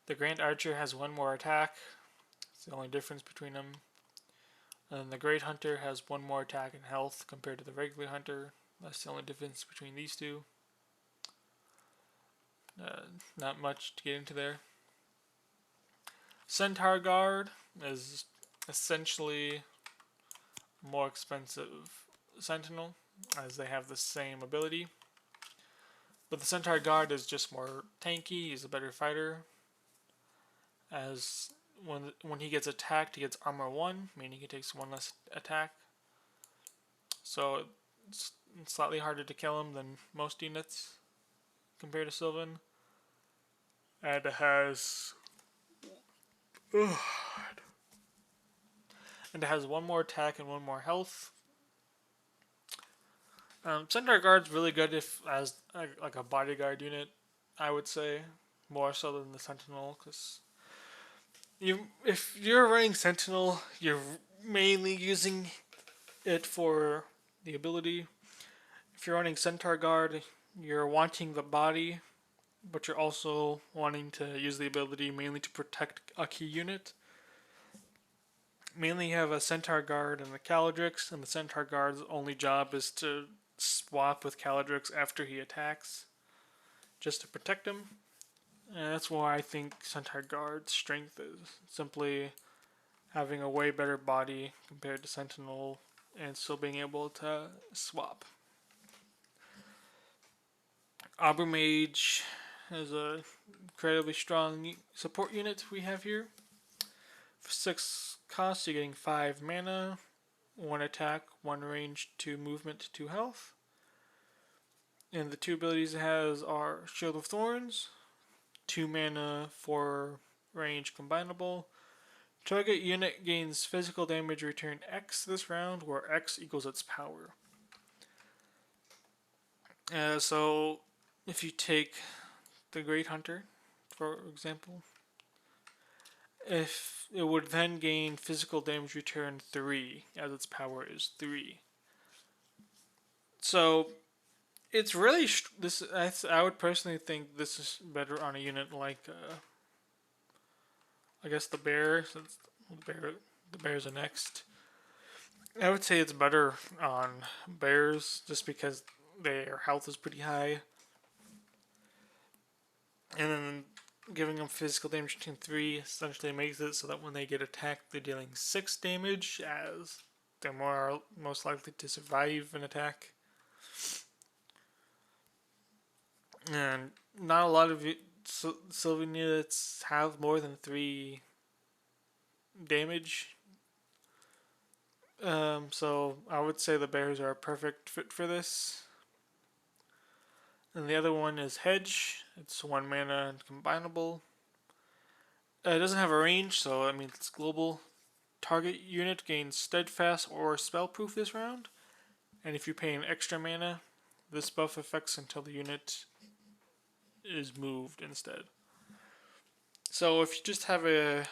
The Grand Archer has 1 more attack. It's the only difference between them. And the Great Hunter has one more attack and health compared to the regular Hunter. That's the only difference between these two. Not much to get into there. Centaur Guard is essentially more expensive Sentinel, as they have the same ability. But the Centaur Guard is just more tanky. He's a better fighter. As when he gets attacked, he gets armor 1, meaning he takes 1 less attack. So it's slightly harder to kill him than most units compared to Sylvan. And it has one more attack and 1 more health. Centaur Guard's really good if as like a bodyguard unit, I would say, more so than the Sentinel, because if you're running Sentinel, you're mainly using it for the ability. If you're running Centaur Guard, you're wanting the body, but you're also wanting to use the ability mainly to protect a key unit. Mainly you have a Centaur Guard and the Caladrix, and the Centaur Guard's only job is to swap with Caladrix after he attacks, just to protect him. And that's why I think Centaur Guard's strength is simply having a way better body compared to Sentinel and still being able to swap. Arbor Mage is a incredibly strong support unit we have here. For 6 costs, you're getting 5 mana, 1 attack, 1 range, 2 movement, 2 health. And the 2 abilities it has are Shield of Thorns, 2 mana, 4 range combinable. Target unit gains physical damage return X this round, where X equals its power. So if you take the Great Hunter, for example, if it would then gain physical damage return 3, as its power is 3. So it's really I would personally think this is better on a unit like I guess the bear, since the bears are next. I would say it's better on bears just because their health is pretty high, and then giving them physical damage between 3 essentially makes it so that when they get attacked, they're dealing 6 damage, as they're most likely to survive an attack. And not a lot of Sylvan units have more than 3 damage. So I would say the bears are a perfect fit for this. And the other one is Hedge. It's 1 mana and combinable. It doesn't have a range, so that means it's global. Target unit gains Steadfast or Spellproof this round. And if you pay an extra mana, this buff affects until the unit is moved instead. So if you just have a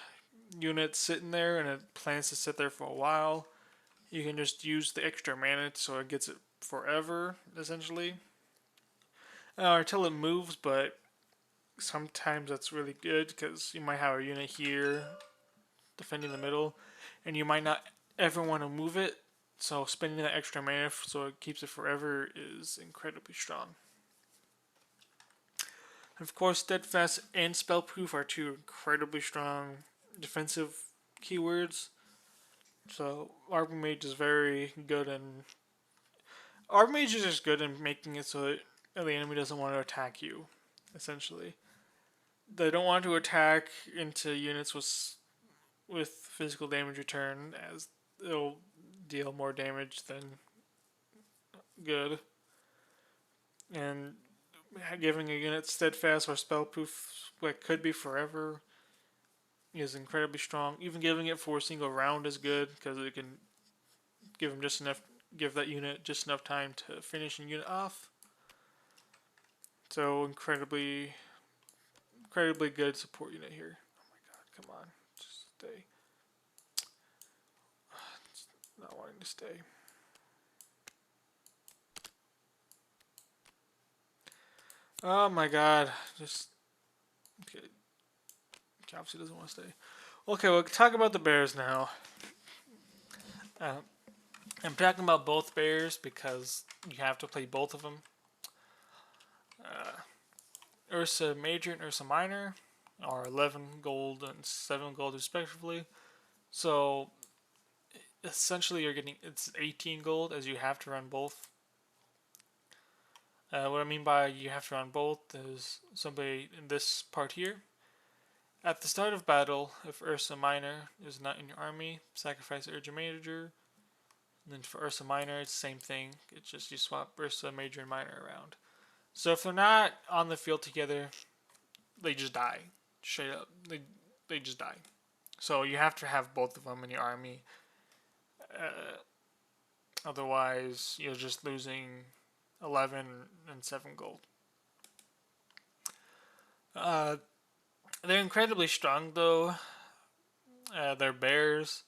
unit sitting there and it plans to sit there for a while, you can just use the extra mana so it gets it forever, essentially. Until it moves, but sometimes that's really good because you might have a unit here defending the middle, and you might not ever want to move it, so spending that extra mana so it keeps it forever is incredibly strong. Of course, Steadfast and Spellproof are 2 incredibly strong defensive keywords. So Arbor Mage is very good Arbor Mage is just good in making it so that the enemy doesn't want to attack you, essentially. They don't want to attack into units with physical damage return, as it'll deal more damage than good. And giving a unit Steadfast or Spellproof, what could be forever, is incredibly strong. Even giving it for a single round is good because it can give that unit just enough time to finish a unit off. So incredibly good support unit here. Oh my god, come on, just stay. It's not wanting to stay. Oh my god, just okay. Obviously doesn't want to stay. Okay, we'll talk about the bears now. Uh, I'm talking about both bears because you have to play both of them. Ursa Major and Ursa Minor are 11 gold and 7 gold respectively. So essentially you're getting it's 18 gold as you have to run both. What I mean by you have to run both is somebody in this part here. At the start of battle, if Ursa Minor is not in your army, sacrifice Ursa Major. And then for Ursa Minor, it's the same thing. It's just you swap Ursa Major and Minor around. So if they're not on the field together, they just die. Straight up. They just die. So you have to have both of them in your army. Otherwise, you're just losing 11 and 7 gold. They're incredibly strong, though. They're bears,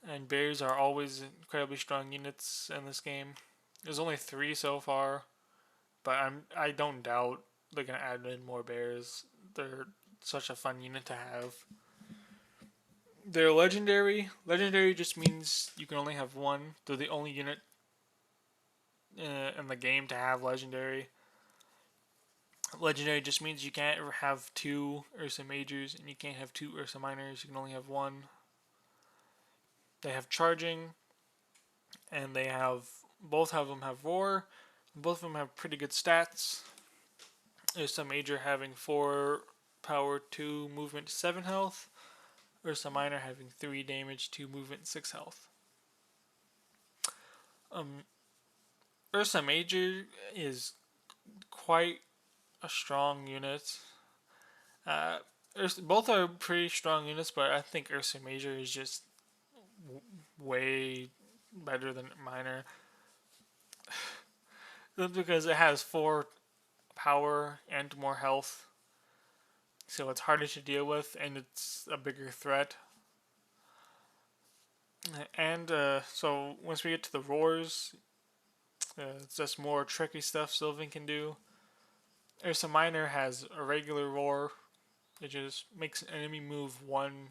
and bears are always incredibly strong units in this game. There's only 3 so far, but I don't doubt they're gonna add in more bears. They're such a fun unit to have. They're legendary. Legendary just means you can only have one. They're the only unit in the game to have legendary. Legendary just means you can't have 2 Ursa Majors and you can't have 2 Ursa Minors. You can only have 1. They have charging, and they have both of them have roar. Both of them have pretty good stats. Ursa Major having 4 power, 2 movement, 7 health. Ursa Minor having 3 damage, 2 movement, 6 health. Ursa Major is quite a strong unit. Both are pretty strong units, but I think Ursa Major is just way better than Minor. That's because it has 4 power and more health. So it's harder to deal with, and it's a bigger threat. And so once we get to the roars, it's just more tricky stuff Sylvan can do. Ursa Minor has a regular roar. It just makes an enemy move 1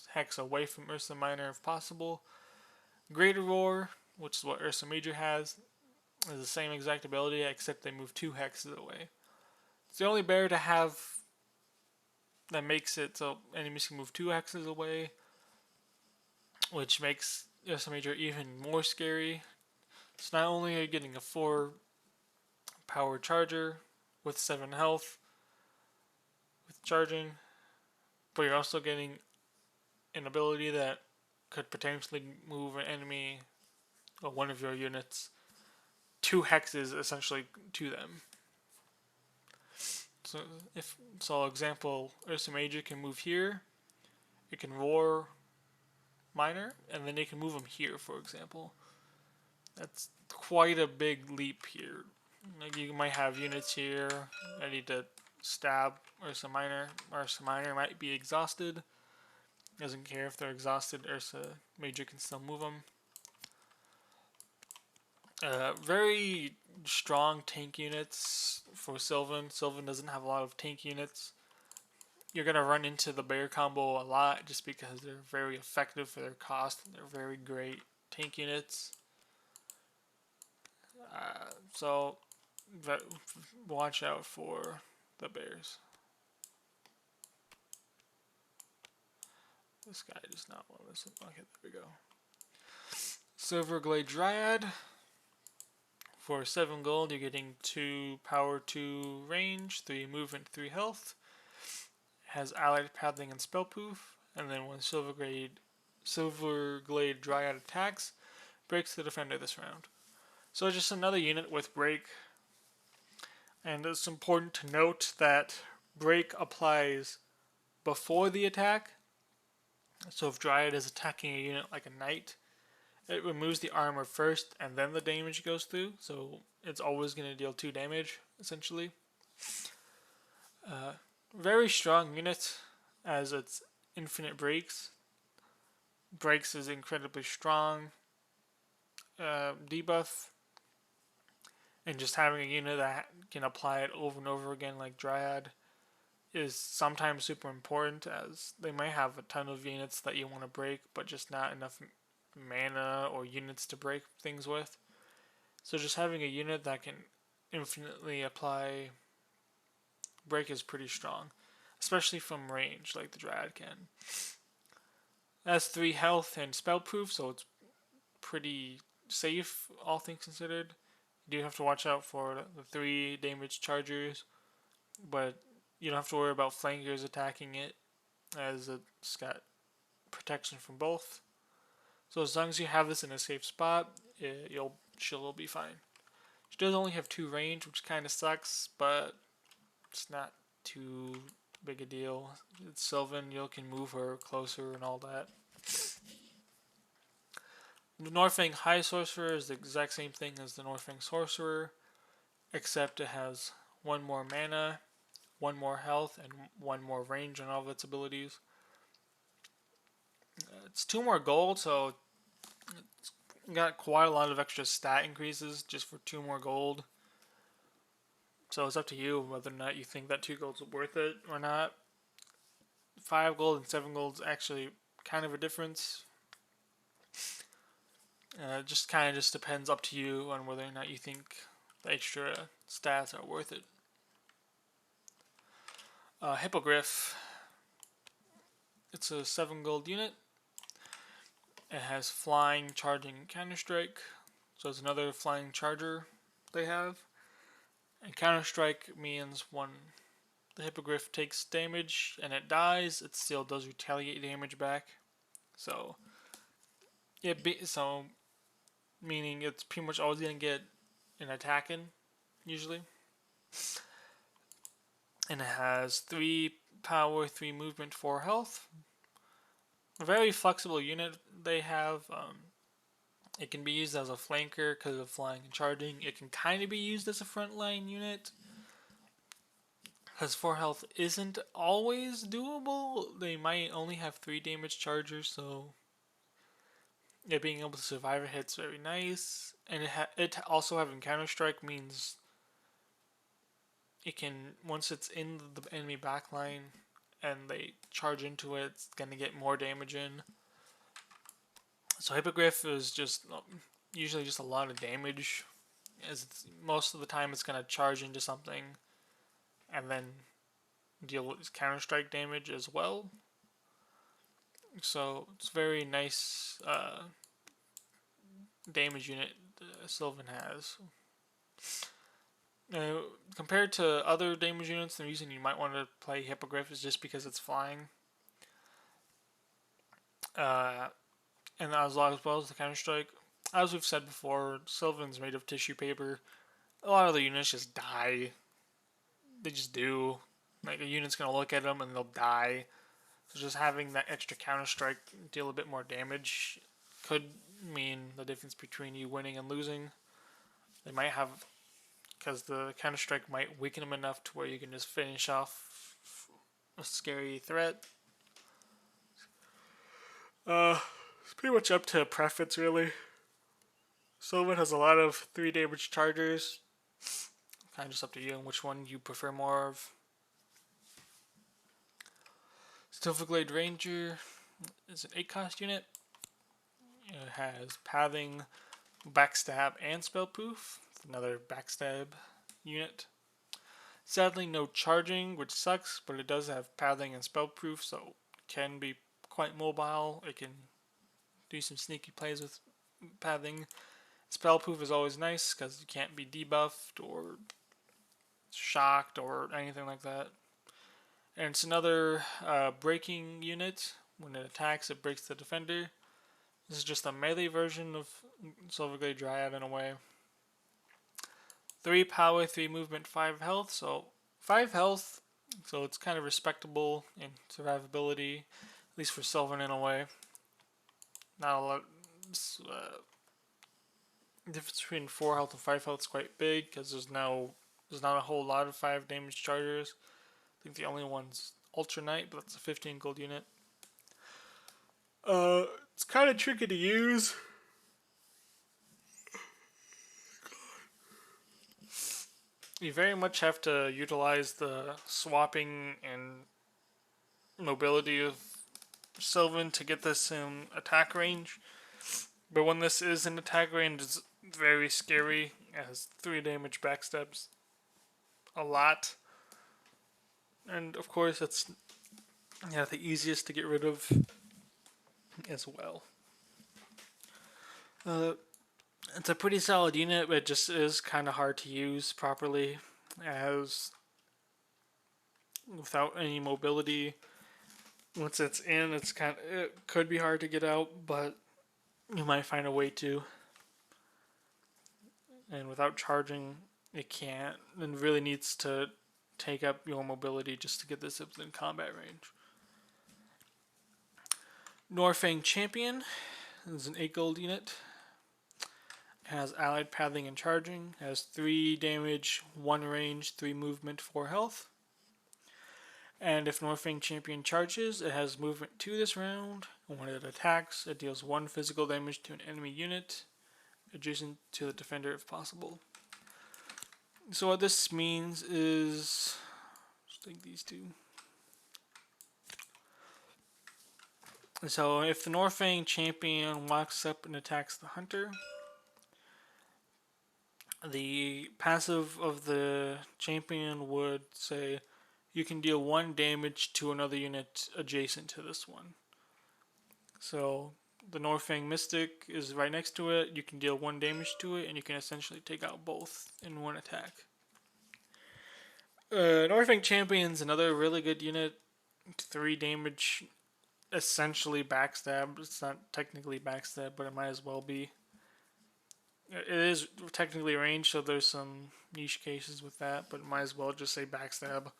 hex away from Ursa Minor if possible. Greater Roar, which is what Ursa Major has, is the same exact ability except they move 2 hexes away. It's the only bear to have that makes it so enemies can move 2 hexes away, which makes Ursa Major even more scary. So not only are you getting a 4 power charger with 7 health with charging, but you're also getting an ability that could potentially move an enemy or one of your units 2 hexes essentially to them. So example, Ursa Major can move here, it can roar Minor, and then it can move them here, for example. That's quite a big leap here. Like you might have units here ready to stab Ursa Minor. Ursa Minor might be exhausted. Doesn't care if they're exhausted. Ursa Major can still move them. Very strong tank units for Sylvan. Sylvan doesn't have a lot of tank units. You're going to run into the bear combo a lot just because they're very effective for their cost. They're very great tank units. So watch out for the bears. This guy does not want to listen. Okay, there we go. Silverglade Dryad. For 7 gold, you're getting 2 power, 2 range, 3 movement, 3 health. Has allied pathing and spellproof. And then when Silverglade Dryad attacks, breaks the defender this round. So just another unit with break. And it's important to note that break applies before the attack. So if Dryad is attacking a unit like a knight, it removes the armor first and then the damage goes through. So it's always going to deal 2 damage, essentially. Very strong unit as it's infinite breaks. Breaks is incredibly strong. Debuff. And just having a unit that can apply it over and over again like Dryad is sometimes super important, as they might have a ton of units that you want to break but just not enough mana or units to break things with. So just having a unit that can infinitely apply break is pretty strong, especially from range like the Dryad can. It has 3 health and spell proof, so it's pretty safe, all things considered. You do have to watch out for the 3 damage chargers, but you don't have to worry about flankers attacking it, as it's got protection from both. So as long as you have this in a safe spot, she'll be fine. She does only have 2 range, which kind of sucks, but it's not too big a deal. It's Sylvan, you can move her closer and all that. The Northfang High Sorcerer is the exact same thing as the Northfang Sorcerer, except it has 1 more mana, 1 more health, and 1 more range on all of its abilities. It's 2 more gold, so it's got quite a lot of extra stat increases just for 2 more gold. So it's up to you whether or not you think that 2 gold's worth it or not. 5 gold and 7 gold's actually kind of a difference. It just kind of just depends up to you on whether or not you think the extra stats are worth it. Hippogriff. It's a 7 gold unit. It has flying, charging, and counter strike. So it's another flying charger they have. And counter strike means when the Hippogriff takes damage and it dies, it still does retaliate damage back. So meaning it's pretty much always gonna get an attack in, usually. And it has 3 power, 3 movement, 4 health. A very flexible unit they have. It can be used as a flanker because of flying and charging. It can kind of be used as a frontline unit because 4 health isn't always doable. They might only have 3 damage chargers, so being able to survive a hit's very nice. And it also having counter strike means it can, once it's in the enemy backline and they charge into it, it's gonna get more damage in. So Hippogriff is just usually just a lot of damage, as most of the time it's gonna charge into something and then deal with counter strike damage as well. So it's very nice damage unit Sylvan has. Compared to other damage units, the reason you might want to play Hippogriff is just because it's flying. And as well as the counter strike. As we've said before, Sylvan's made of tissue paper. A lot of the units just die. They just do. Like, a unit's gonna look at them and they'll die. So just having that extra counter strike deal a bit more damage could mean the difference between you winning and losing. They might have, because the counter strike might weaken them enough to where you can just finish off a scary threat. It's pretty much up to preference, really. Sylvan has a lot of 3 damage chargers. Kind of just up to you and which one you prefer more of. Silverglade Ranger is an 8-cost unit. It has pathing, backstab, and spellproof. It's another backstab unit. Sadly, no charging, which sucks, but it does have pathing and spellproof, so it can be quite mobile. It can do some sneaky plays with pathing. Spellproof is always nice because you can't be debuffed or shocked or anything like that. And it's another breaking unit. When it attacks, it breaks the defender. This is just a melee version of Silverglade Dryad in a way. 3 power, 3 movement, 5 health. So 5 health, so it's kind of respectable in survivability, at least for Sylvan in a way. Not a lot. The difference between 4 health and 5 health is quite big because there's not a whole lot of 5 damage chargers. I think the only one's Ultra Knight, but that's a 15 gold unit. It's kind of tricky to use. You very much have to utilize the swapping and mobility of Sylvan to get this in attack range. But when this is in attack range, it's very scary. It has 3 damage, backstabs a lot. And of course, it's the easiest to get rid of as well. Uh, it's a pretty solid unit, but it just is kind of hard to use properly. As without any mobility, once it's in, it could be hard to get out, but you might find a way to. And without charging, it can't. And really needs to take up your mobility just to get this in combat range. Norfang Champion is an 8 gold unit. Has allied pathing and charging. Has 3 damage, 1 range, 3 movement, 4 health. And if Norfang Champion charges, it has movement 2 this round. And when it attacks, it deals 1 physical damage to an enemy unit adjacent to the defender if possible. So what this means is, just take these two. So if the Norfang Champion walks up and attacks the Hunter, the passive of the Champion would say you can deal 1 damage to another unit adjacent to this one. So the Norfang Mystic is right next to it. You can deal 1 damage to it, and you can essentially take out both in 1 attack. Norfang Champion's another really good unit. 3 damage, essentially backstab. It's not technically backstab, but it might as well be. It is technically ranged, so there's some niche cases with that, but it might as well just say backstab.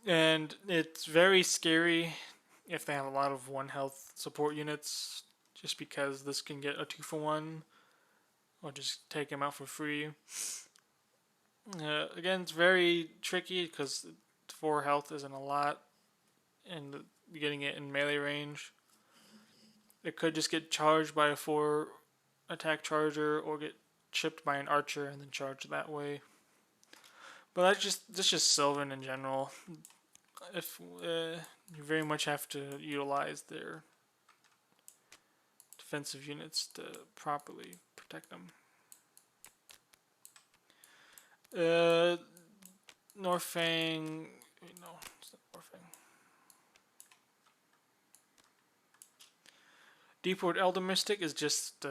And it's very scary if they have a lot of 1 health support units, just because this can get a 2-for-1, or just take him out for free. Again, it's very tricky because 4 health isn't a lot, and getting it in melee range. It could just get charged by a 4 attack charger, or get chipped by an archer and then charge that way. But that's just Sylvan in general. If you very much have to utilize their defensive units to properly protect them. Norfang. No, it's not Norfang. Deepwood Elder Mystic is just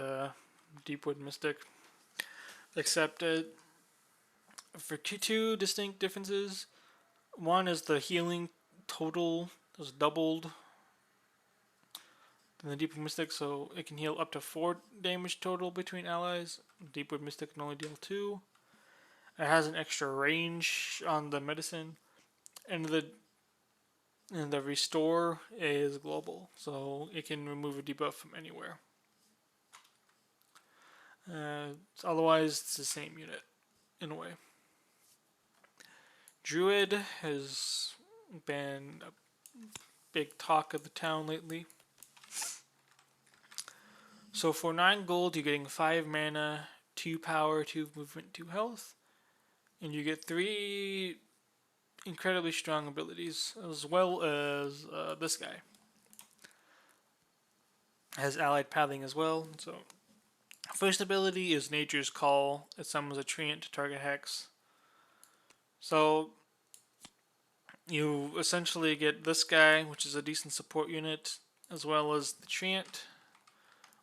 Deepwood Mystic, except for two distinct differences. One is the healing total is doubled than the Deepwood Mystic, so it can heal up to 4 damage total between allies. Deepwood Mystic can only deal 2. It has an extra range on the medicine, and the restore is global, so it can remove a debuff from anywhere. Otherwise, it's the same unit in a way. Druid has been a big talk of the town lately. So for 9 gold, you're getting 5 mana, 2 power, 2 movement, 2 health. And you get 3 incredibly strong abilities, as well as this guy. Has allied pathing as well. So first ability is Nature's Call. It summons a treant to target hex. So you essentially get this guy, which is a decent support unit, as well as the treant,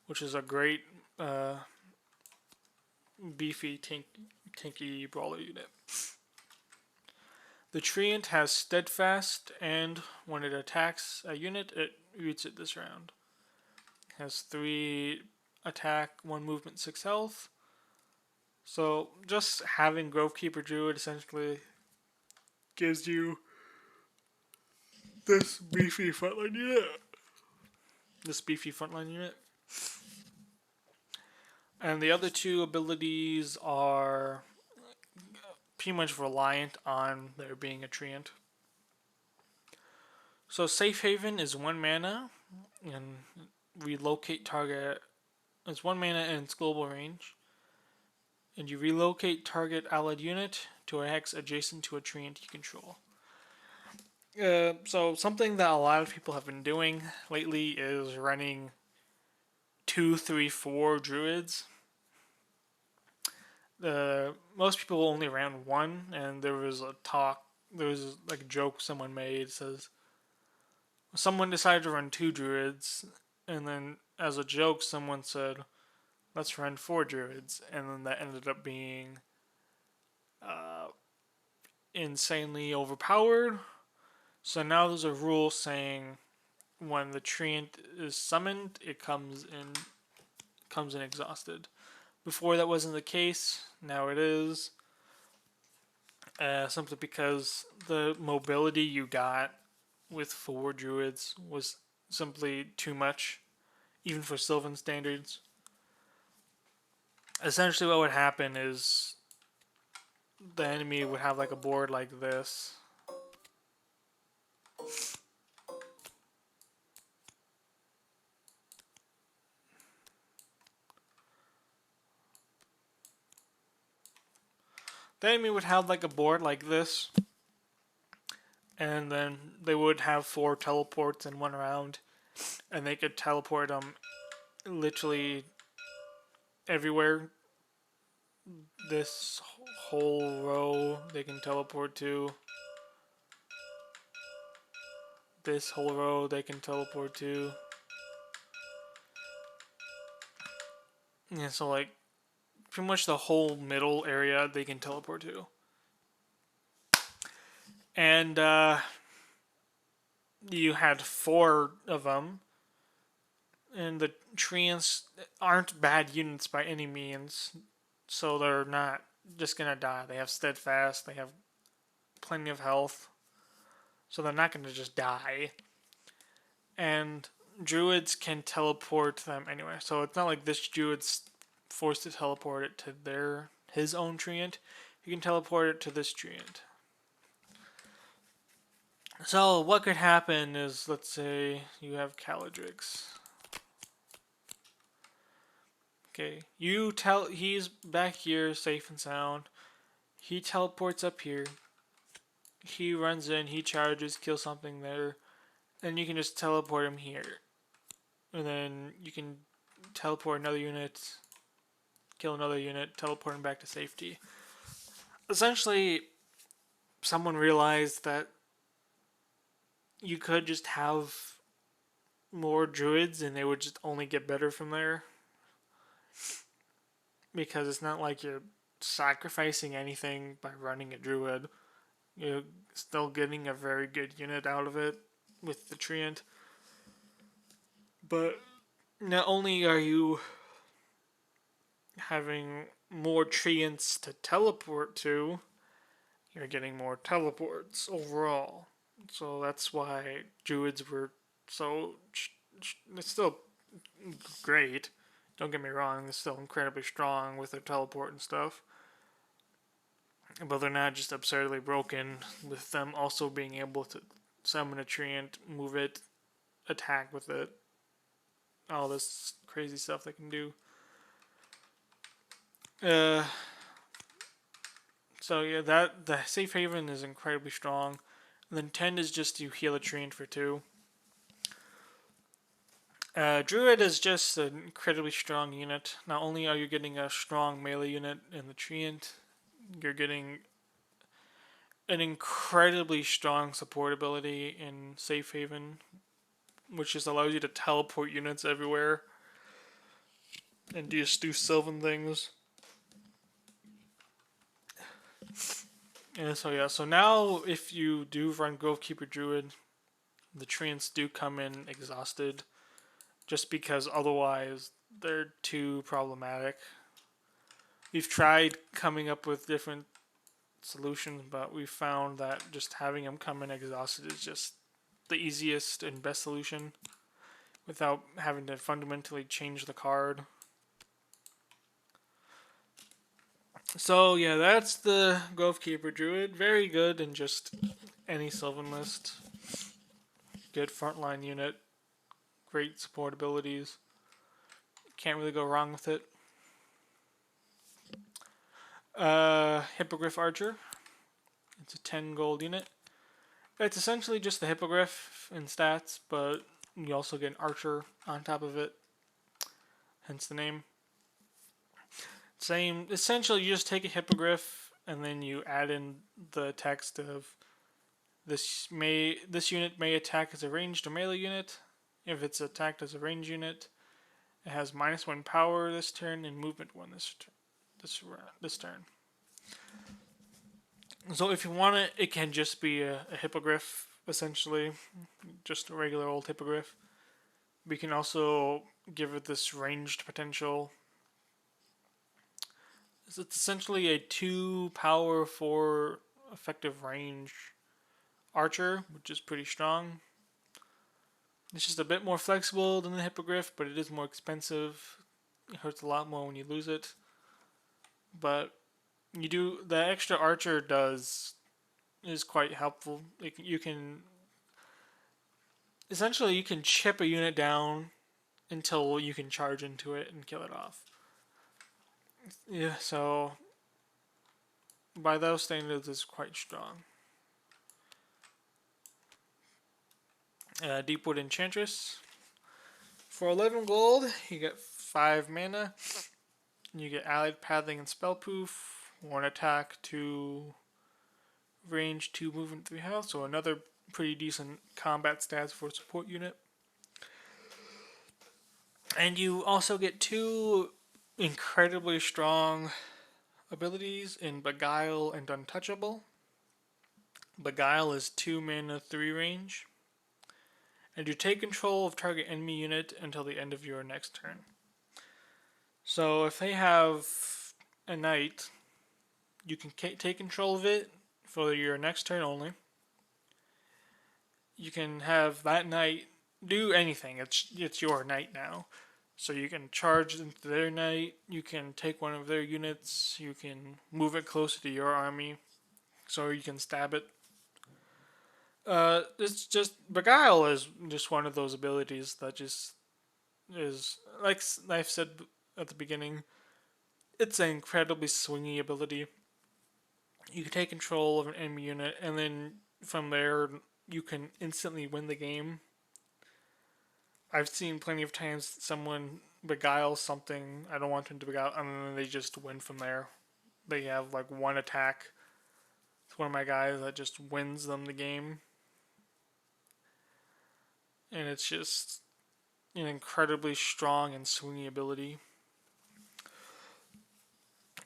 which is a great beefy tanky brawler unit. The treant has steadfast, and when it attacks a unit, it roots it this round. It has 3 attack, 1 movement, 6 health. So just having Grovekeeper Druid essentially gives you this beefy frontline unit. And the other 2 abilities are pretty much reliant on there being a treant. So Safe Haven is 1 mana, and relocate target is 1 mana and it's global range. And you relocate target allied unit to a hex adjacent to a treant you control. So something that a lot of people have been doing lately is running 2, 3, 4 druids. Most people only ran one, and there was a talk. There was like a joke someone made. It says someone decided to run 2 druids, and then as a joke, someone said, "Let's run 4 druids," and then that ended up being uh, insanely overpowered. So now there's a rule saying when the treant is summoned, it comes in exhausted. Before that wasn't the case. Now it is. Simply because the mobility you got with 4 druids was simply too much, even for Sylvan standards. Essentially, what would happen is the enemy would have like a board like this. The enemy would have like a board like this, and then they would have 4 teleports in one round, and they could teleport them literally everywhere. This whole row they can teleport to. This whole row they can teleport to. Yeah, so like pretty much the whole middle area they can teleport to. And you had 4 of them. And the treants aren't bad units by any means. So they're not just going to die. They have steadfast, they have plenty of health. So they're not going to just die. And druids can teleport them anywhere. So it's not like this druid's forced to teleport it to his own treant. You can teleport it to this treant. So what could happen is, let's say you have Caladrix. Okay, he's back here, safe and sound. He teleports up here. He runs in, he charges, kills something there, and you can just teleport him here. And then you can teleport another unit, kill another unit, teleport him back to safety. Essentially, someone realized that you could just have more druids and they would just only get better from there. Because it's not like you're sacrificing anything by running a druid. You're still getting a very good unit out of it with the treant. But not only are you having more treants to teleport to, you're getting more teleports overall. So that's why druids were so. It's still great. Don't get me wrong, they're still incredibly strong with their teleport and stuff. But they're not just absurdly broken, with them also being able to summon a treant, move it, attack with it. All this crazy stuff they can do. So yeah, the safe haven is incredibly strong. And then 10 is just you heal a treant for 2. Druid is just an incredibly strong unit. Not only are you getting a strong melee unit in the treant, you're getting an incredibly strong support ability in Safe Haven, which just allows you to teleport units everywhere and just do Sylvan things. And so now if you do run Grovekeeper Druid, the treants do come in exhausted, just because otherwise they're too problematic. We've tried coming up with different solutions, but we found that just having them come in exhausted is just the easiest and best solution without having to fundamentally change the card. So yeah, that's the Grovekeeper Druid. Very good in just any Sylvan list. Good frontline unit. Great support abilities. Can't really go wrong with it. Hippogriff Archer. It's a 10 gold unit. It's essentially just the Hippogriff in stats, but you also get an Archer on top of it. hence the name. Same, essentially, you just take a hippogriff and then you add in the text of this unit may attack as a ranged or melee unit. If it's attacked as a ranged unit, it has -1 power this turn and movement 1 this turn. So if you want it, it can just be a hippogriff, essentially, just a regular old hippogriff. We can also give it this ranged potential. It's essentially a 2 power 4 effective range archer, which is pretty strong. It's just a bit more flexible than the hippogriff, but it is more expensive. It hurts a lot more when you lose it. But the extra archer is quite helpful. You can essentially you can chip a unit down until you can charge into it and kill it off. Yeah, so by those standards, it's quite strong. Deepwood Enchantress. For 11 gold, you get 5 mana. You get Allied Pathing and Spellproof. 1 attack, 2 range, 2 movement, 3 health. So another pretty decent combat stats for a support unit. And you also get 2 incredibly strong abilities in Beguile and Untouchable. Beguile is 2 mana, 3 range. And you take control of target enemy unit until the end of your next turn. So if they have a knight, you can take control of it for your next turn only. You can have that knight do anything. It's your knight now. So you can charge into their knight, you can take one of their units, you can move it closer to your army, so you can stab it. It's just Beguile is just one of those abilities that just is, like I've said at the beginning, it's an incredibly swingy ability. You can take control of an enemy unit, and then from there you can instantly win the game. I've seen plenty of times someone beguile something I don't want them to beguile, and then they just win from there. They have like 1 attack. It's one of my guys that just wins them the game. And it's just an incredibly strong and swingy ability.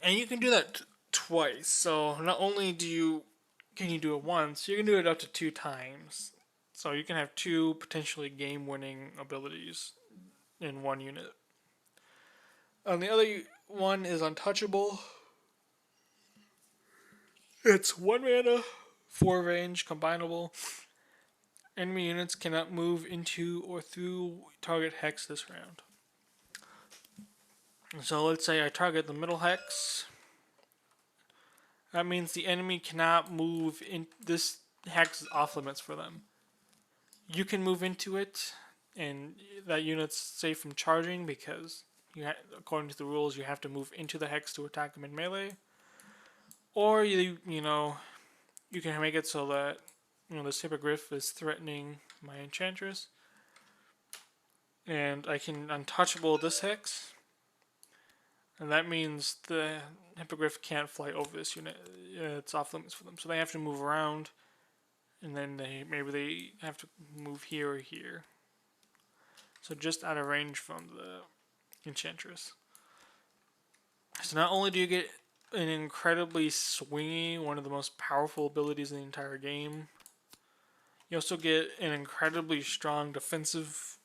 And you can do that twice. So not only can you do it once, you can do it up to 2 times. So you can have 2 potentially game-winning abilities in 1 unit. And the other one is Untouchable. It's 1 mana, 4 range, combinable. Enemy units cannot move into or through target hex this round. So let's say I target the middle hex. That means the enemy cannot move in. This hex is off limits for them. You can move into it, and that unit's safe from charging because according to the rules, you have to move into the hex to attack them in melee. Or you can make it so that this hippogriff is threatening my enchantress, and I can untouchable this hex, and that means the hippogriff can't fly over this unit. It's off limits for them, so they have to move around, and then maybe they have to move here or here. So just out of range from the enchantress. So not only do you get an incredibly swingy, one of the most powerful abilities in the entire game, you also get an incredibly strong defensive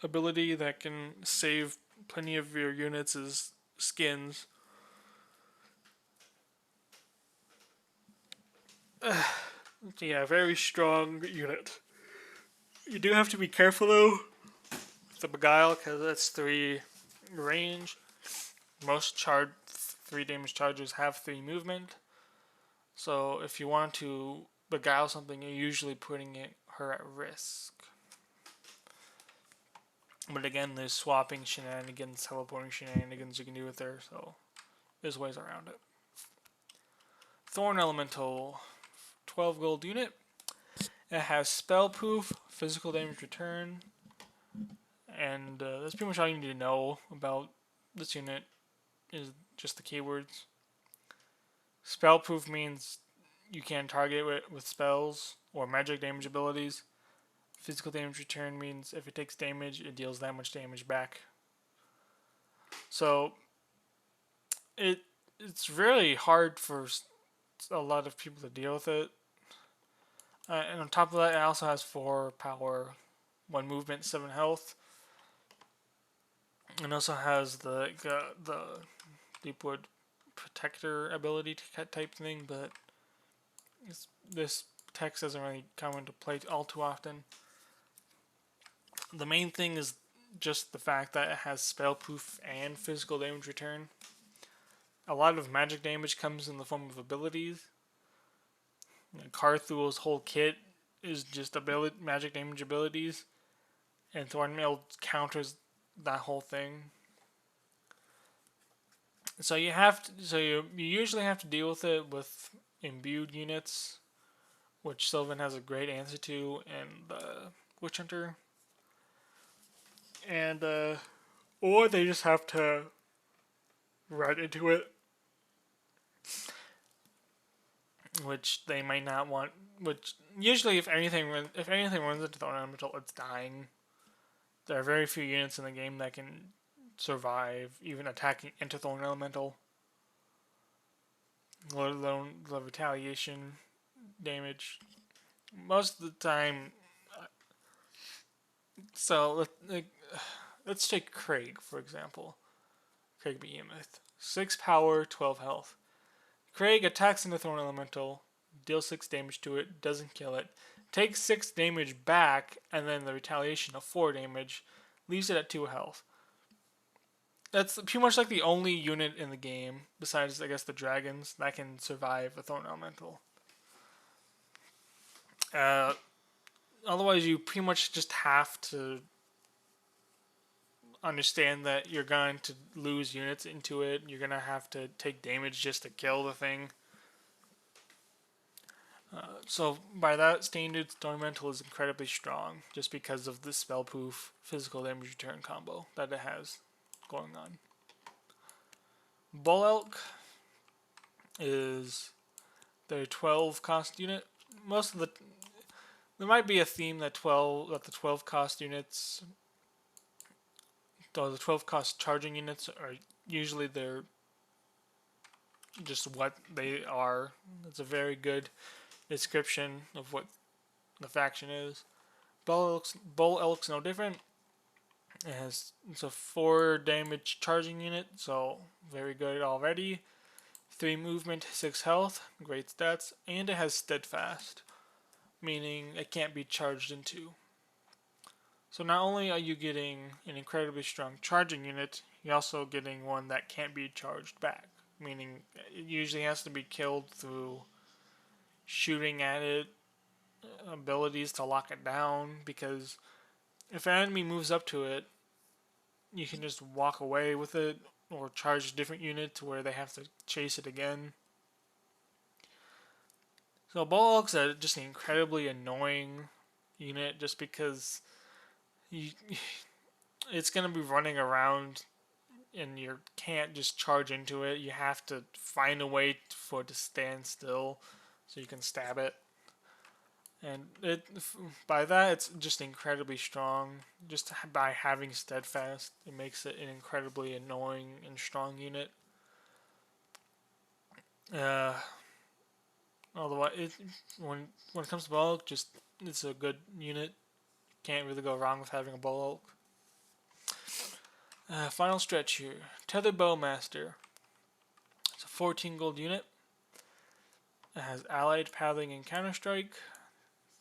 ability that can save plenty of your units' skins. Yeah, very strong unit. You do have to be careful though with the Beguile because that's 3 range. Most 3 damage charges have 3 movement. So if you want to beguile something, you're usually putting her at risk. But again, there's swapping shenanigans, teleporting shenanigans you can do with her, so there's ways around it. Thorn Elemental, 12 gold unit. It has Spellproof, Physical Damage Return, and that's pretty much all you need to know about this unit. Is just the keywords. Spellproof means you can target it with spells or magic damage abilities. Physical damage return means if it takes damage, it deals that much damage back. So it's really hard for a lot of people to deal with it. And on top of that, it also has 4 power, 1 movement, 7 health. It also has the Deepwood Protector ability type thing, but this text doesn't really come into play all too often. The main thing is just the fact that it has spellproof and physical damage return. A lot of magic damage comes in the form of abilities. Carthul's whole kit is just magic damage abilities, and Thornmail counters that whole thing. So you usually have to deal with it with imbued units, which Sylvan has a great answer to, and the Witch Hunter, and or they just have to run into it, which they might not want. Which usually, if anything runs into Thorn Elemental, it's dying. There are very few units in the game that can survive even attacking into Thorn Elemental, let alone the retaliation damage. Most of the time, so let's take Craig for example. Craig Behemoth, 6 power, 12 health. Craig attacks into Thorn Elemental, deals 6 damage to it, doesn't kill it, takes 6 damage back, and then the retaliation of 4 damage, leaves it at 2 health. That's pretty much like the only unit in the game, besides I guess the dragons, that can survive a Thorn Elemental. Otherwise, you pretty much just have to understand that you're going to lose units into it. You're going to have to take damage just to kill the thing. So by that standard, Thorn Elemental is incredibly strong just because of the spellproof physical damage return combo that it has going on. Bull Elk is their 12 cost unit. There might be a theme that the 12 cost units, though the 12 cost charging units are usually they're just what they are. It's a very good description of what the faction is. Bull Elk's no different. It's a 4 damage charging unit, so very good already. 3 movement, 6 health, great stats, and it has steadfast, meaning it can't be charged into. So not only are you getting an incredibly strong charging unit, you're also getting one that can't be charged back, meaning it usually has to be killed through shooting at it, abilities to lock it down, because if an enemy moves up to it, you can just walk away with it or charge a different unit to where they have to chase it again. So Bullock's just an incredibly annoying unit just because it's going to be running around and you can't just charge into it. You have to find a way for it to stand still so you can stab it. And by that, it's just incredibly strong. Just by having steadfast, it makes it an incredibly annoying and strong unit. Otherwise, when it comes to bulk, it's a good unit. Can't really go wrong with having a bulk. Final stretch here. Tethered Bowmaster. It's a 14 gold unit. It has allied pathing and counterstrike.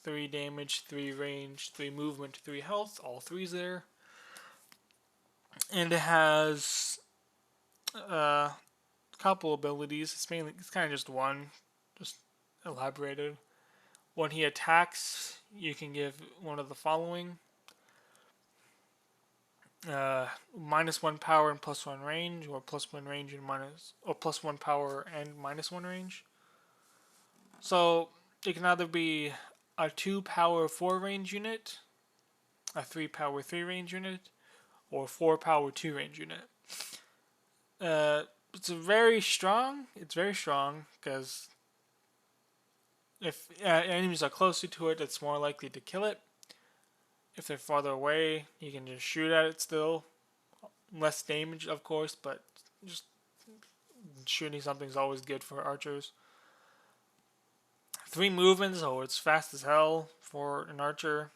3 damage, 3 range, 3 movement, 3 health. All 3's there. And it has a couple abilities. It's kind of just one, just elaborated. When he attacks, you can give one of the following: -1 power and +1 range, or +1 range and +1 power and -1 range. So it can either be a 2 power 4 range unit, a 3 power 3 range unit, or 4 power 2 range unit. Uh, it's very strong. It's very strong because if enemies are closer to it, it's more likely to kill it. If they're farther away, you can just shoot at it still. Less damage, of course, but just shooting something is always good for archers. 3 movements, so it's fast as hell for an archer.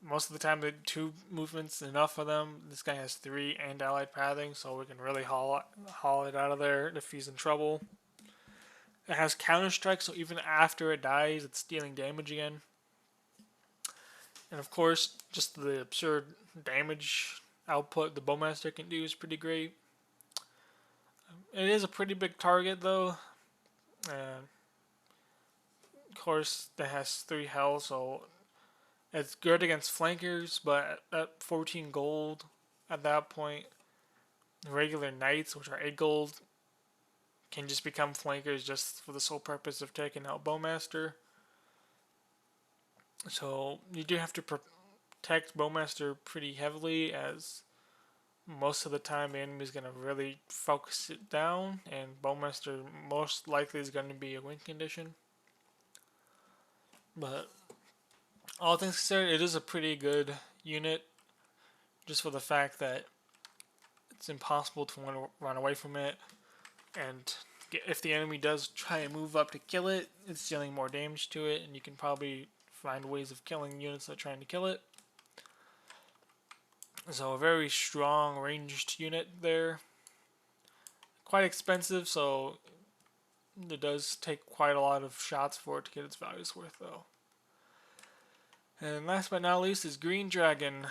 Most of the time, the 2 movements enough for them. This guy has 3 and allied pathing, so we can really haul it out of there if he's in trouble. It has counter strike, so even after it dies, it's dealing damage again. And of course, just the absurd damage output the bowmaster can do is pretty great. It is a pretty big target though. Of course, that has 3 health, so it's good against flankers, but at 14 gold at that point, regular knights, which are 8 gold, can just become flankers just for the sole purpose of taking out bowmaster. So you do have to protect bowmaster pretty heavily, as most of the time the enemy is going to really focus it down, and bowmaster most likely is going to be a win condition. But all things considered, it is a pretty good unit, just for the fact that it's impossible to run away from it, and if the enemy does try and move up to kill it, it's dealing more damage to it, and you can probably find ways of killing units that are trying to kill it. So a very strong ranged unit there. Quite expensive, so it does take quite a lot of shots for it to get its value's worth though. And last but not least is Green Dragon.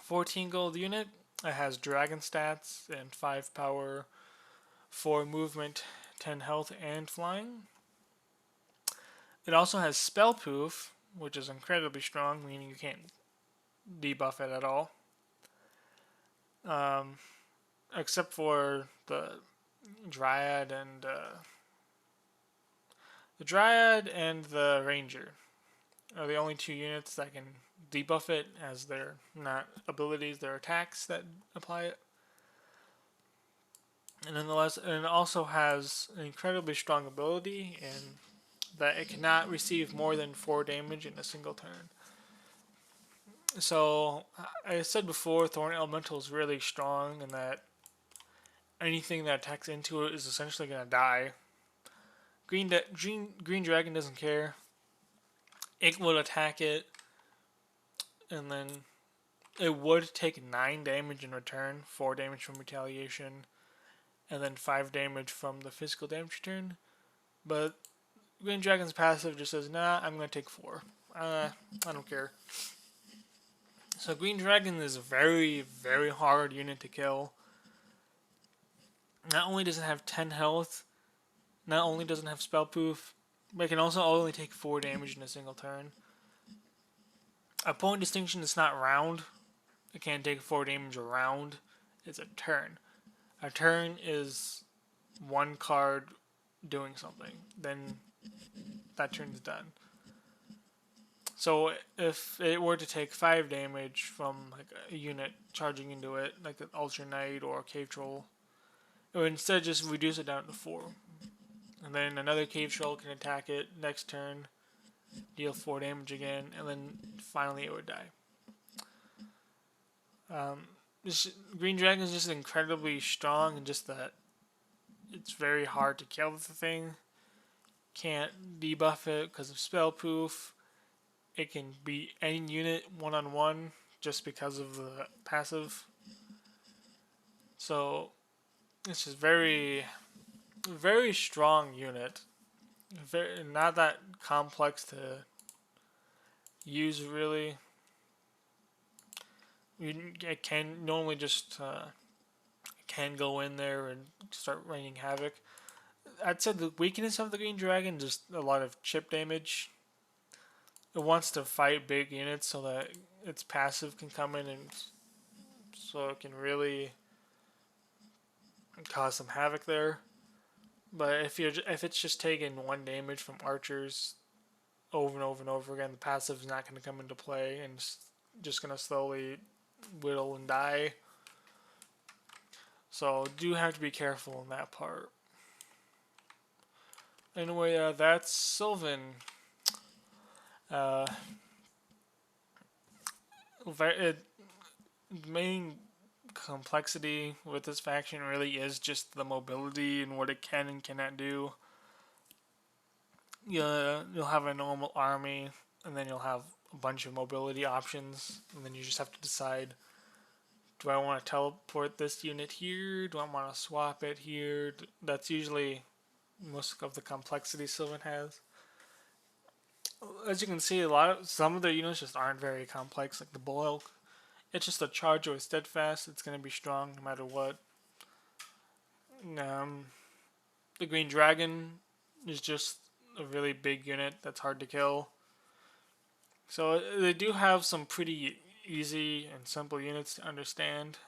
14 gold unit. It has dragon stats and 5 power, 4 movement, 10 health, and flying. It also has spell proof, which is incredibly strong, meaning you can't debuff it at all. Except for the Dryad and the Ranger are the only 2 units that can debuff it, as they're not abilities, they're attacks that apply it. And nonetheless, and it also has an incredibly strong ability in that it cannot receive more than 4 damage in a single turn. So, I said before, Thorn Elemental is really strong in that anything that attacks into it is essentially going to die. Green Dragon doesn't care. It would attack it, and then it would take 9 damage in return, 4 damage from retaliation, and then 5 damage from the physical damage return. But Green Dragon's passive just says, nah, I'm going to take 4. I don't care. So Green Dragon is a very, very hard unit to kill. Not only does it have 10 health, not only does it have spell proof, but it can also only take 4 damage in a single turn. A point distinction is not round. It can't take 4 damage a round. It's a turn. A turn is 1 card doing something. Then that turn is done. So if it were to take 5 damage from like a unit charging into it, like an Ultra Knight or a Cave Troll, it would instead just reduce it down to 4. And then another Cave Troll can attack it next turn, deal 4 damage again, and then finally it would die. Green Dragon is just incredibly strong, and just that it's very hard to kill the thing. Can't debuff it because of spell proof. It can beat any unit one-on-one just because of the passive. So it's just very, very strong unit. Not that complex to use really. It can normally just can go in there and start raining havoc. I'd say the weakness of the Green Dragon is just a lot of chip damage. It wants to fight big units so that its passive can come in, and so it can really cause some havoc there. But if it's just taking 1 damage from archers over and over and over again, the passive is not going to come into play, and just gonna slowly whittle and die. So do have to be careful in that part. Anyway, that's Sylvan. Uh, it, main complexity with this faction really is just the mobility and what it can and cannot do. You'll have a normal army, and then you'll have a bunch of mobility options, and then you just have to decide: do I want to teleport this unit here? Do I want to swap it here? That's usually most of the complexity Sylvan has. As you can see, some of the units just aren't very complex, like the boil. It's just a charge or a steadfast. It's gonna be strong no matter what. Um, the green dragon is just a really big unit that's hard to kill. So they do have some pretty easy and simple units to understand.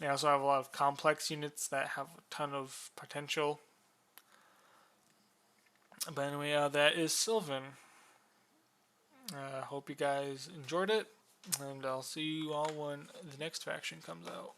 They also have a lot of complex units that have a ton of potential. But anyway, that is Sylvan. Hope you guys enjoyed it, and I'll see you all when the next faction comes out.